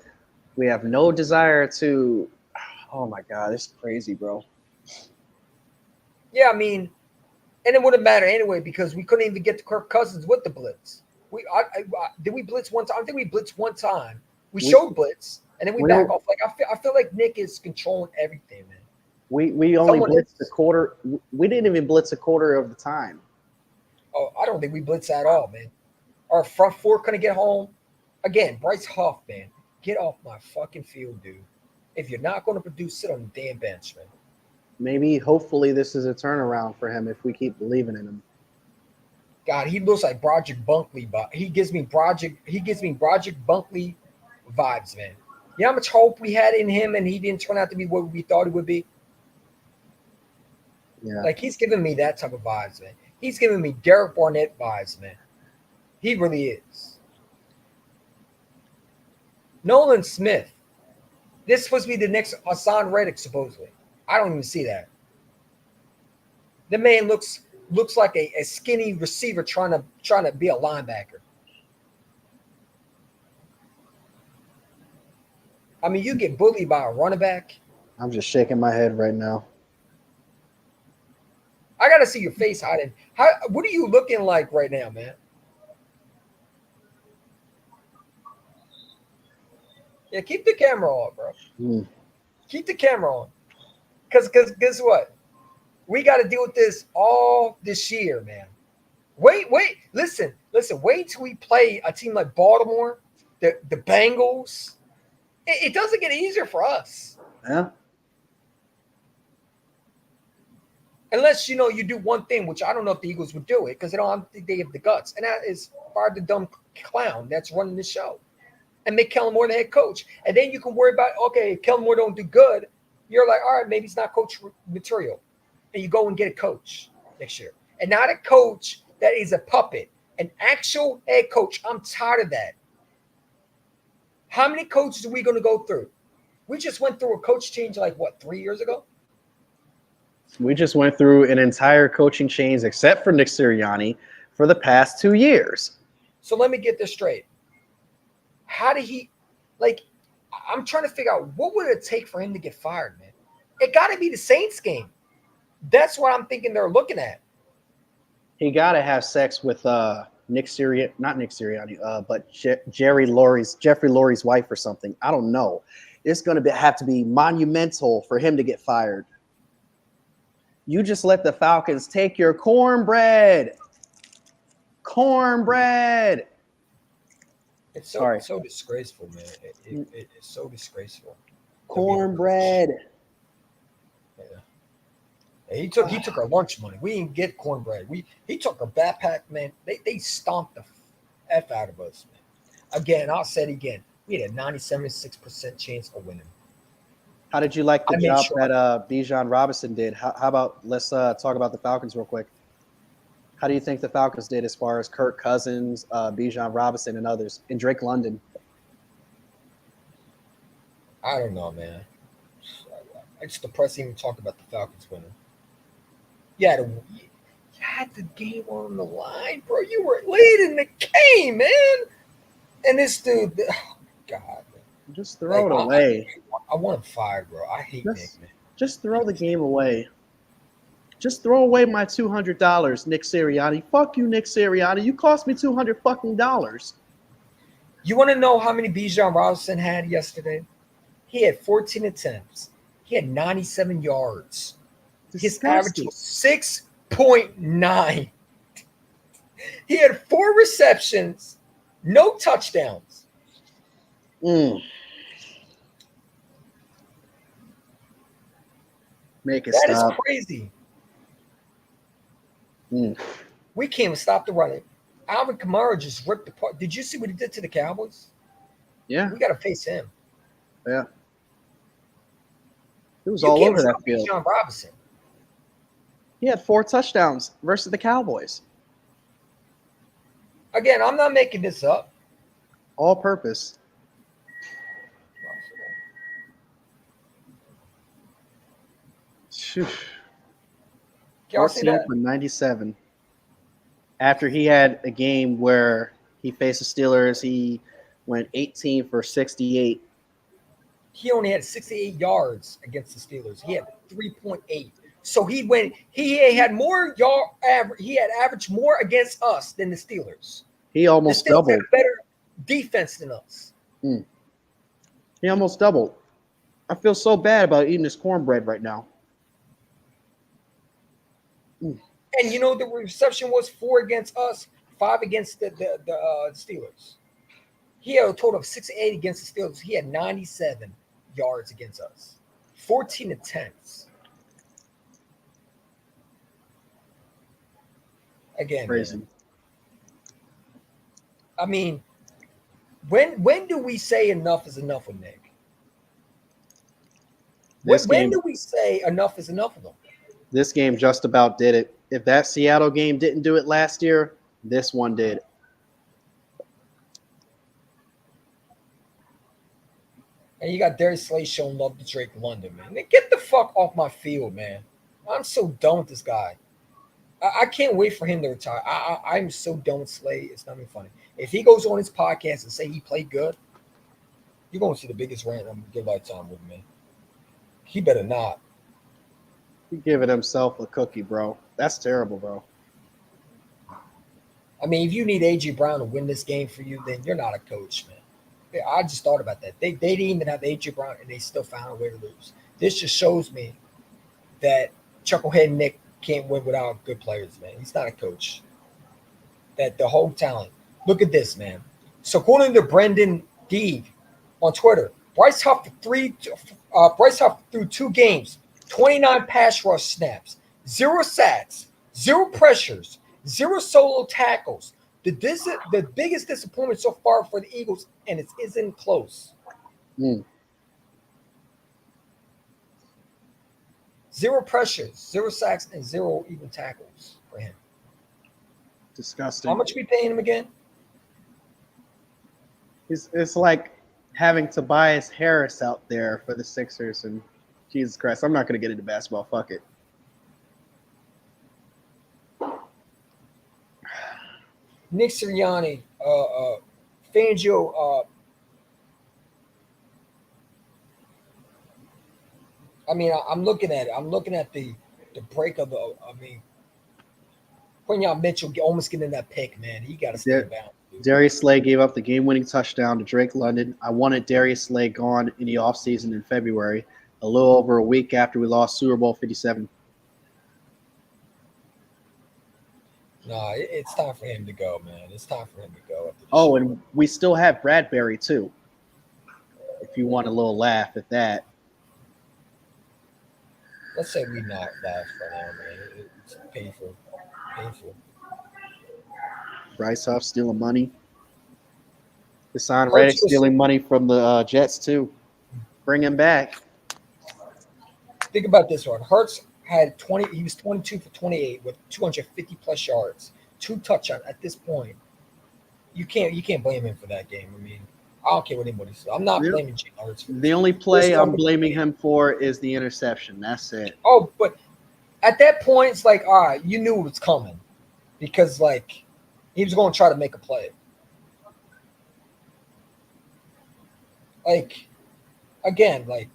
We have no desire to – oh, my God. It's crazy, bro. Yeah, I mean – and it wouldn't matter anyway because we couldn't even get to Kirk Cousins with the blitz. Did we blitz one time? I think we blitzed one time. We showed blitz, and then we back off. Like I feel like Nick is controlling everything, man. We only blitzed a quarter. We didn't even blitz a quarter of the time. Oh, I don't think we blitzed at all, man. Our front four couldn't get home. Again, Bryce Huff, man, get off my fucking field, dude. If you're not going to produce, sit on the damn bench, man. Maybe, hopefully, this is a turnaround for him if we keep believing in him. God, he looks like Broderick Bunkley, but he gives me Broderick Bunkley vibes, man. You know how much hope we had in him, and he didn't turn out to be what we thought he would be. Yeah, like he's giving me that type of vibes, man. He's giving me Derek Barnett vibes, man. He really is. Nolan Smith. This is supposed to be the next Hassan Reddick, supposedly. I don't even see that. The man looks like a skinny receiver trying to be a linebacker. I mean, you get bullied by a running back. I'm just shaking my head right now. I gotta see your face hiding. What are you looking like right now, man? Yeah, keep the camera on, bro. Keep the camera on. Because guess what? We got to deal with this all this year, man. Wait. Listen. Wait till we play a team like Baltimore, the Bengals. It doesn't get easier for us. Yeah. Unless, you do one thing, which I don't know if the Eagles would do it because I don't think they have the guts. And that is fire the dumb clown that's running the show and make Kellen Moore the head coach. And then you can worry about, okay, if Kellen Moore don't do good, you're like, all right, maybe he's not coach material. And you go and get a coach next year. And not a coach that is a puppet, an actual head coach. I'm tired of that. How many coaches are we going to go through? We just went through a coach change 3 years ago? We just went through an entire coaching change, except for Nick Sirianni, for the past 2 years. So let me get this straight. How did he, I'm trying to figure out what would it take for him to get fired, man? It got to be the Saints game. That's what I'm thinking they're looking at. He got to have sex with Nick Sirianni, not Nick Sirianni, but Jeffrey Lurie's wife or something. I don't know. It's going to have to be monumental for him to get fired. You just let the Falcons take your cornbread. Cornbread. It's so disgraceful, man. It's so disgraceful. Cornbread. Yeah. He took our lunch money. We didn't get cornbread. He took our backpack, man. They stomped the F out of us, man. Again, I'll say it again. We had a 97.6% chance of winning. How did you like the job that Bijan Robinson did? How about let's talk about the Falcons real quick. How do you think the Falcons did as far as Kirk Cousins, Bijan Robinson, and others, and Drake London? I don't know, man. It's depressing to talk about the Falcons winning. You had the game on the line, bro. You were leading the game, man. And this dude, oh, God. Just throw it away. I want him fired, bro. I hate Nick, man. Just throw the game away. Just throw away my $200, Nick Sirianni. Fuck you, Nick Sirianni. You cost me $200 fucking dollars. You want to know how many Bijan Robinson had yesterday? He had 14 attempts. He had 97 yards. His average was 6.9. He had 4 receptions, no touchdowns. Make it stop. That is crazy. We can't even stop the running. Alvin Kamara just ripped apart. Did you see what he did to the Cowboys? Yeah. We got to face him. Yeah. It was all over that field. Bijan Robinson. He had 4 touchdowns versus the Cowboys. Again, I'm not making this up. All purpose. RCM for 97. After he had a game where he faced the Steelers, he went 18 for 68. He only had 68 yards against the Steelers. He had 3.8. So he had more he had averaged more against us than the Steelers. He almost doubled. Had better defense than us. He almost doubled. I feel so bad about eating this cornbread right now. And the reception was 4 against us, 5 against the Steelers. He had a total of 68 against the Steelers. He had 97 yards against us, 14 attempts. Again, crazy. Man. I mean, when do we say enough is enough with Nick? When do we say enough is enough of him? This game just about did it. If that Seattle game didn't do it last year, this one did. And you got Darius Slay showing love to Drake London, man. Get the fuck off my field, man. I'm so done with this guy. I can't wait for him to retire. I'm so done with Slay. It's not even funny. If he goes on his podcast and say he played good, you're going to see the biggest rant I'm going to give lifetime with, man. He better not. He's giving himself a cookie, bro. That's terrible, bro. I mean, if you need A.J. Brown to win this game for you, then you're not a coach, man. I just thought about that. They didn't even have A.J. Brown, and they still found a way to lose. This just shows me that Chucklehead Nick can't win without good players, man. He's not a coach. That the whole talent. Look at this, man. So according to Brendan Deeg on Twitter, Bryce Huff threw 2 games, 29 pass rush snaps, 0 sacks, 0 pressures, 0 solo tackles. The biggest disappointment so far for the Eagles, and it isn't close. 0 pressures, 0 sacks, and 0 even tackles for him. Disgusting. How much are we paying him again? It's like having Tobias Harris out there for the Sixers, and Jesus Christ, I'm not going to get into basketball. Fuck it. Nick Sirianni, Fangio. I'm looking at it. I'm looking at the break of the. Quinyon Mitchell almost getting that pick, man. He got to stay bound. Darius Slay gave up the game-winning touchdown to Drake London. I wanted Darius Slay gone in the offseason in February, a little over a week after we lost Super Bowl 57. No, it's time for him to go, man. It's time for him to go. Oh, and we still have Bradbury, too, if you want a little laugh at that. Let's say we not laugh for now, man. It's painful. Bryce Huff stealing money. Hassan Reddick stealing money from the Jets, too. Bring him back. Think about this one. Hurts had 20. He was 22 for 28 with 250 plus yards, 2 touchdowns. At this point, you can't blame him for that game. I don't care what anybody says. I'm not blaming Jalen Hurts. The only play I'm blaming him for is the interception. That's it. Oh, but at that point, it's like, all right, you knew it was coming because, like, he was going to try to make a play. Like, again, like,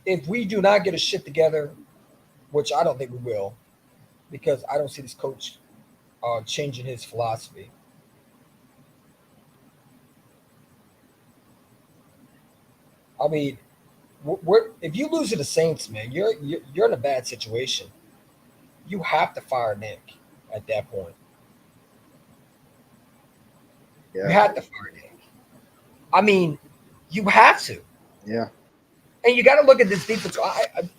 if we do not get a shit together, which I don't think we will, because I don't see this coach changing his philosophy. If you lose to the Saints, man, you're in a bad situation. You have to fire Nick at that point. Yeah. You have to fire Nick. You have to. Yeah. And you got to look at this defense.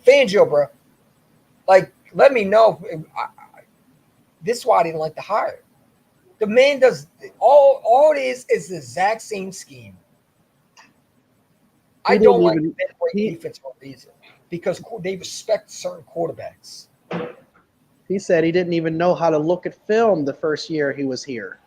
Fangio, bro. Like, let me know. This is why I didn't like the hire. The man does all it is the exact same scheme. I don't like defense for a reason because they respect certain quarterbacks. He said he didn't even know how to look at film the first year he was here.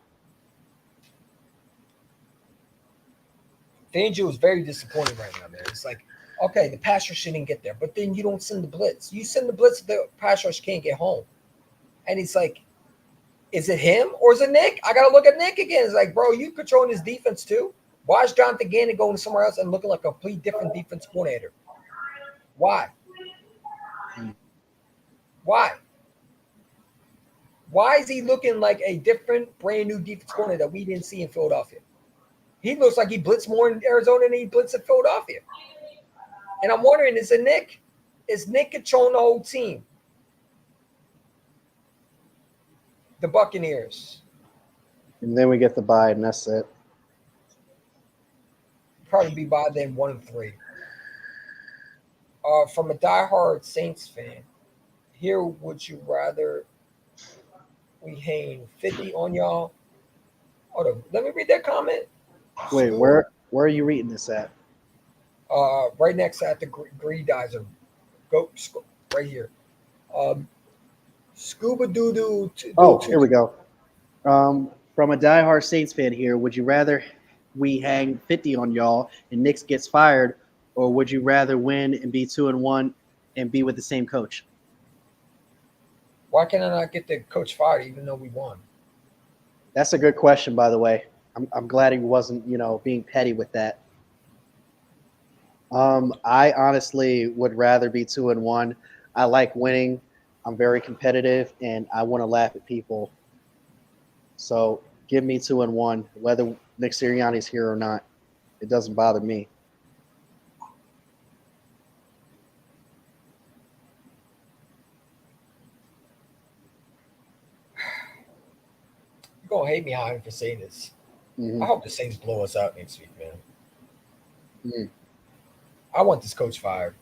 Fangio is very disappointing right now, man. It's like, okay, the pass rush didn't get there, but then you don't send the blitz. You send the blitz, the pass rush can't get home. And he's like, is it him or is it Nick? I got to look at Nick again. It's like, bro, you controlling his defense too? Why is Jonathan Gannon going somewhere else and looking like a complete different defense coordinator? Why? Why is he looking like a different, brand new defense coordinator that we didn't see in Philadelphia? He looks like he blitzed more in Arizona than he blitzed in Philadelphia. And I'm wondering, is it Nick? Is Nick controlling the whole team? The Buccaneers. And then we get the bye, and that's it. Probably be by then 1-3. From a diehard Saints fan, here would you rather we hang 50 on y'all? Hold on, let me read that comment. Wait, where are you reading this at? Right next at the Greedizer. Go right here. Scuba Doo. Oh, here we go. From a diehard Saints fan here, would you rather we hang 50 on y'all and Knicks gets fired, or would you rather win and be 2-1 and be with the same coach? Why can I not get the coach fired even though we won? That's a good question, by the way. I'm glad he wasn't, being petty with that. I honestly would rather be 2-1. I like winning. I'm very competitive, and I want to laugh at people. So give me 2-1, whether Nick Sirianni's here or not. It doesn't bother me. gonna hate me, Jaime, for saying this. I hope the Saints blow us out next week, man. I want this coach fired.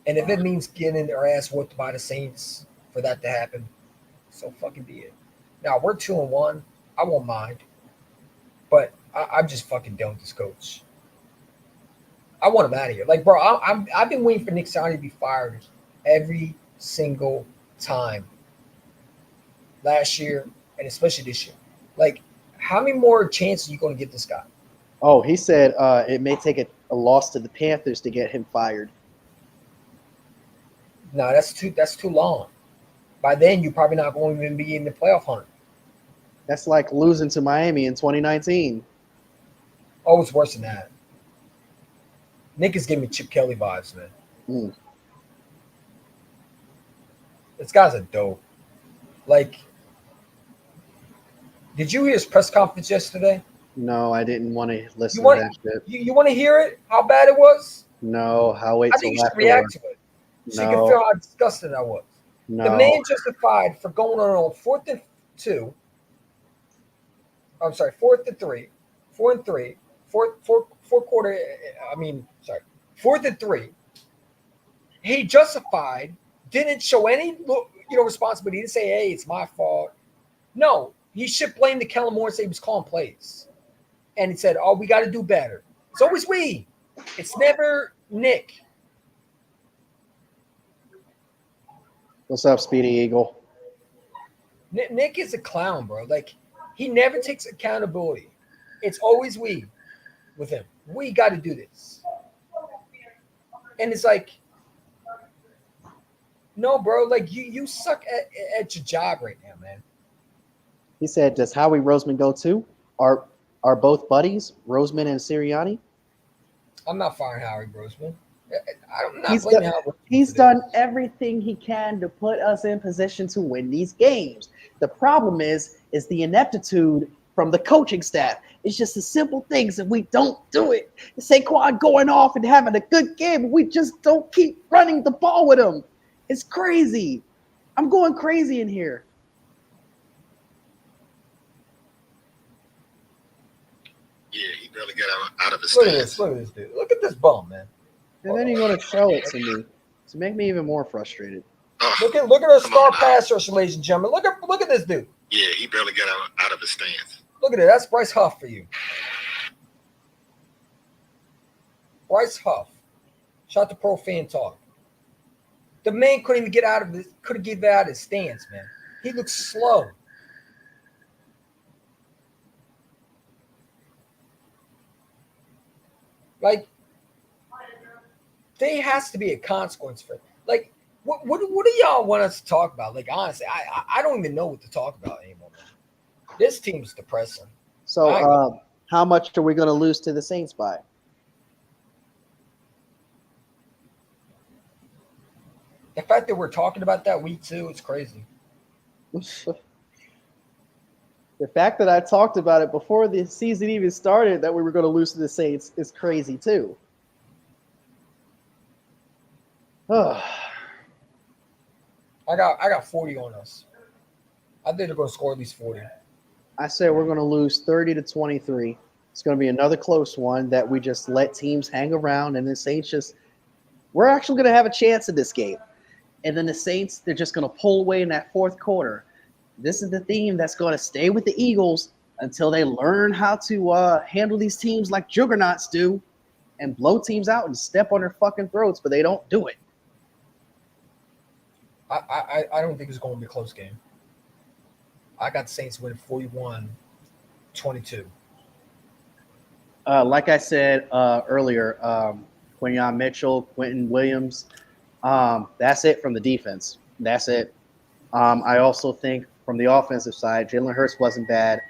And if it means getting their ass whooped by the Saints for that to happen, so fucking be it. Now, we're 2-1. I won't mind. But I'm just fucking done with this coach. I want him out of here. Like, bro, I've been waiting for Nick Sirianni to be fired every single time last year and especially this year. Like, how many more chances are you going to give this guy? Oh, he said it may take a loss to the Panthers to get him fired. No, that's too long. By then, you're probably not going to even be in the playoff hunt. That's like losing to Miami in 2019. Oh, it's worse than that. Nick is giving me Chip Kelly vibes, man. This guy's a dope. Like, did you hear his press conference yesterday? No, I didn't want to listen to that shit. You want to hear it? How bad it was? No, I'll wait I till think you should react to it so you can feel how disgusted I was. No. The man justified for going on 4th and 2. I'm sorry, 4th and 3, 4 and 3, fourth quarter. 4th and 3. He justified, didn't show any responsibility. He didn't say, "Hey, it's my fault." No, he should blame the Kellen Moore and say he was calling plays, and he said, "Oh, we got to do better." It's always we. It's never Nick. What's up, Speedy Eagle? Nick is a clown, bro. Like, he never takes accountability. It's always we with him. We got to do this. And it's like, no, bro. Like, you suck at your job right now, man. He said, does Howie Roseman go too? Are both buddies, Roseman and Sirianni? I'm not firing Howie Roseman. I'm not blaming Howie Roseman. He's done everything he can to put us in position to win these games. The problem is the ineptitude from the coaching staff. It's just the simple things that we don't do it. Saquon going off and having a good game, we just don't keep running the ball with him. It's crazy. I'm going crazy in here. Yeah, he barely got out of the stance. Look at this dude. Look at this bum, man. And then you're going to show it to me to make me even more frustrated. Look at our star pass rush, ladies and gentlemen. Look at this dude. Yeah, he barely got out of the stance. Look at it. That's Bryce Huff for you. Bryce Huff. Shout to Pro Fan Talk. The man couldn't even get out of his stance, man. He looks slow. Like, there has to be a consequence for it. Like, what do y'all want us to talk about? Like, honestly, I don't even know what to talk about anymore, man. This team's depressing. So, how much are we going to lose to the Saints by? The fact that we're talking about that week 2, it's crazy. The fact that I talked about it before the season even started that we were going to lose to the Saints is crazy too. I got 40 on us. I think they're going to score at least 40. I say we're going to lose 30-23. It's going to be another close one that we just let teams hang around, and the Saints we're actually going to have a chance in this game. And then the Saints, they're just going to pull away in that fourth quarter. This is the theme that's going to stay with the Eagles until they learn how to handle these teams like juggernauts do and blow teams out and step on their fucking throats, but they don't do it. I don't think it's going to be a close game. I got the Saints winning 41-22. Like I said earlier, Quinyon Mitchell, Quentin Williams, that's it from the defense. That's it. I also think from the offensive side, Jalen Hurts wasn't bad.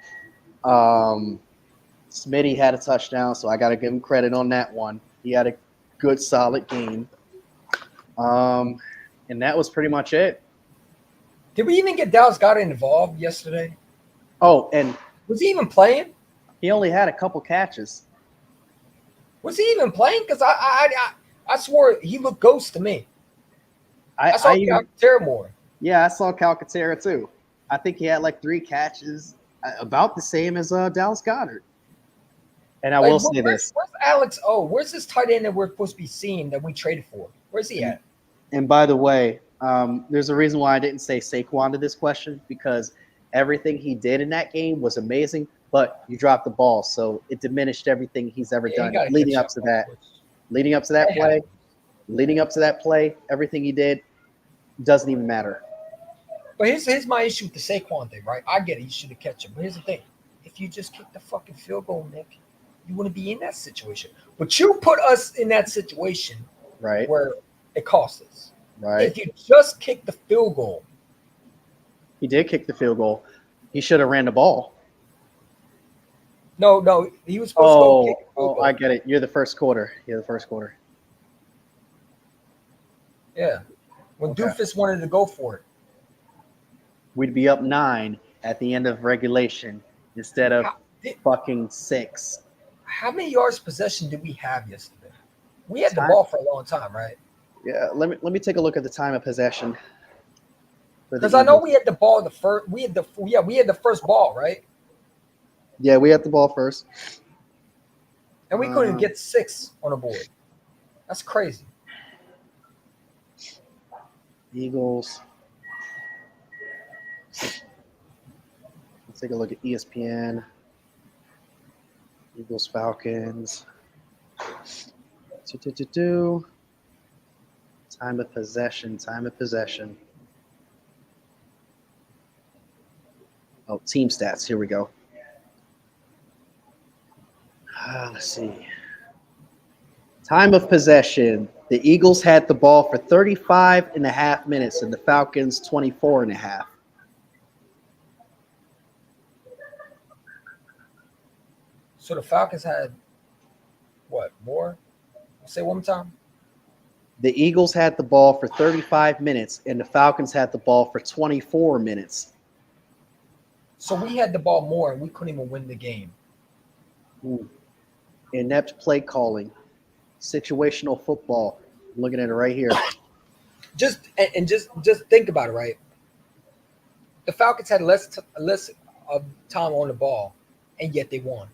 Smitty had a touchdown, so I got to give him credit on that one. He had a good, solid game. And that was pretty much it. Did we even get Dallas Goedert involved yesterday? Oh, and was he even playing? He only had a couple catches. Was he even playing? Because I swore he looked ghost to me. I saw Calcaterra more. Yeah, I saw Calcaterra too. I think he had like 3 catches. About the same as Dallas Goedert. And I will say this. Where's Alex O? Where's this tight end that we're supposed to be seeing that we traded for? Where's he at? And by the way, there's a reason why I didn't say Saquon to this question, because everything he did in that game was amazing, but you dropped the ball, so it diminished everything he's ever done leading up to that. Leading up to that play, everything he did doesn't even matter. But here's my issue with the Saquon thing, right? I get it. You should have catch him. But here's the thing. If you just kick the fucking field goal, Nick, you wouldn't be in that situation. But you put us in that situation right where it cost us. Right. If you just kick the field goal. He did kick the field goal. He should have ran the ball. No, he was supposed to go kick the field goal. I get it. You're the first quarter. Yeah. When Doofus wanted to go for it. We'd be up 9 at the end of regulation instead of fucking 6. How many yards possession did we have yesterday? We had the ball for a long time, right? Yeah, let me take a look at the time of possession. Because I know we had the ball the first. We had the first ball, right? Yeah, we had the ball first, and we couldn't get 6 on the board. That's crazy. Eagles. Let's take a look at ESPN. Eagles, Falcons. Time of possession. Oh, team stats. Here we go. Let's see. Time of possession. The Eagles had the ball for 35 and a half minutes and the Falcons 24 and a half. So the Falcons had what, more? Say one more time. The Eagles had the ball for 35 minutes and the Falcons had the ball for 24 minutes. So we had the ball more and we couldn't even win the game. Inept play calling. Situational football. I'm looking at it right here. Just think about it, right? The Falcons had less of time on the ball, and yet they won.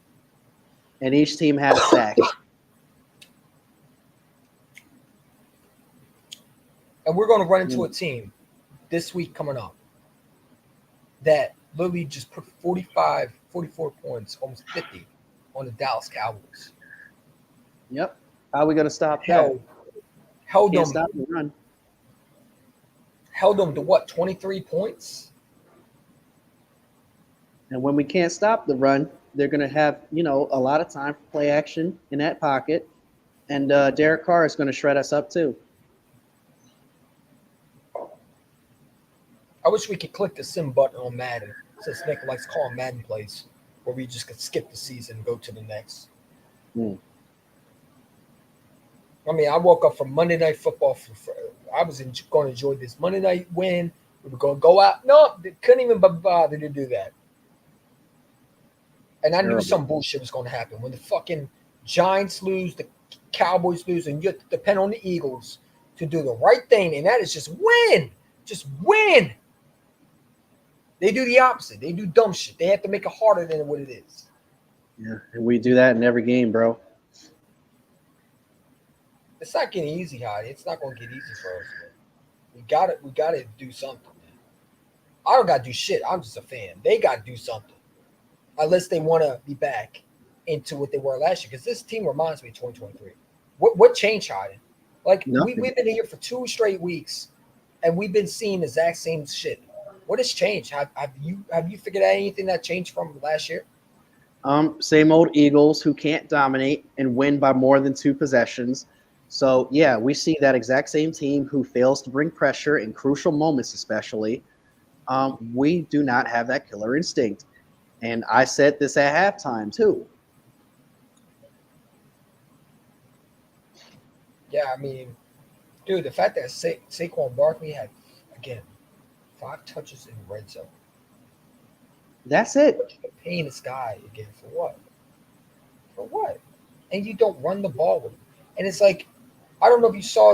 And each team had a sack. And we're going to run into a team this week coming up that literally just put 44 points, almost 50, on the Dallas Cowboys. Yep. How are we going to stop that? Held them. Stop the run. Held them to what, 23 points? And when we can't stop the run, they're going to have, a lot of time for play action in that pocket. And Derek Carr is going to shred us up too. I wish we could click the sim button on Madden, since Nick likes calling Madden plays, where we just could skip the season and go to the next. I mean, I woke up from Monday Night Football. I was going to enjoy this Monday night win. We were going to go out. No, they couldn't even bother to do that. And I knew some bullshit was going to happen. When the fucking Giants lose, the Cowboys lose, and you have to depend on the Eagles to do the right thing, and that is just win. Just win. They do the opposite. They do dumb shit. They have to make it harder than what it is. Yeah, and we do that in every game, bro. It's not getting easy, Heidi. It's not going to get easy for us. Man. We got to do something, man. I don't got to do shit. I'm just a fan. They got to do something. Unless they want to be back into what they were last year. Because this team reminds me of 2023. What changed, Heidi? Like, we've been here for 2 straight weeks, and we've been seeing the exact same shit. What has changed? Have you figured out anything that changed from last year? Same old Eagles who can't dominate and win by more than 2 possessions. So, yeah, we see that exact same team who fails to bring pressure in crucial moments especially. We do not have that killer instinct. And I said this at halftime, too. Yeah, I mean, dude, the fact that Saquon Barkley had, again, 5 touches in the red zone. That's it. Paying this guy again for what? For what? And you don't run the ball with him. And it's like, I don't know if you saw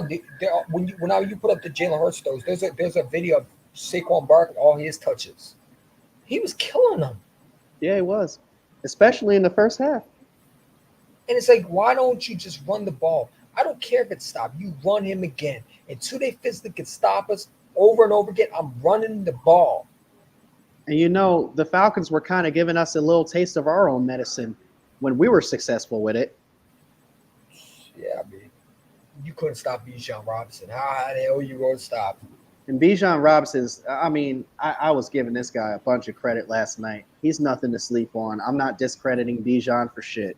when you put up the Jalen Hurts those. There's a video of Saquon Barkley, all his touches. He was killing them. Yeah, he was, especially in the first half. And it's like, why don't you just run the ball? I don't care if it's stopped. You run him again. Until they physically can stop us over and over again, I'm running the ball. And the Falcons were kind of giving us a little taste of our own medicine when we were successful with it. Yeah, I mean, you couldn't stop Bijan Robinson. How the hell you going to stop? And Bijan Robinson's, I mean, I was giving this guy a bunch of credit last night. He's nothing to sleep on. I'm not discrediting Bijan for shit.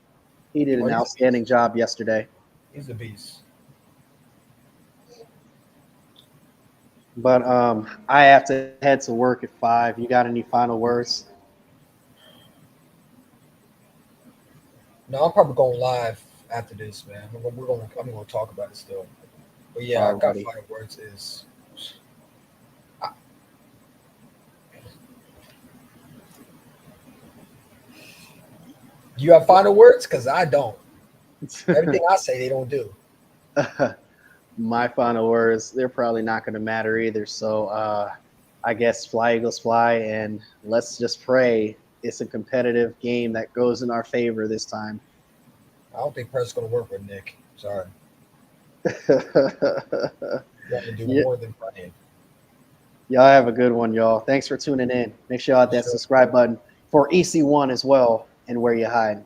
He did an outstanding job yesterday. He's a beast. But I have to head to work at 5. You got any final words? No, I'm probably going live after this, man. I'm gonna talk about it still. But yeah, I got final words is. You have final words? Because I don't. Everything I say, they don't do. My final words, they're probably not going to matter either. So I guess fly, Eagles, fly. And let's just pray it's a competitive game that goes in our favor this time. I don't think press is going to work with Nick. Sorry. You have to do more than praying. Y'all have a good one, y'all. Thanks for tuning in. Make sure y'all hit that subscribe button for EC1 as well and Where You Hide.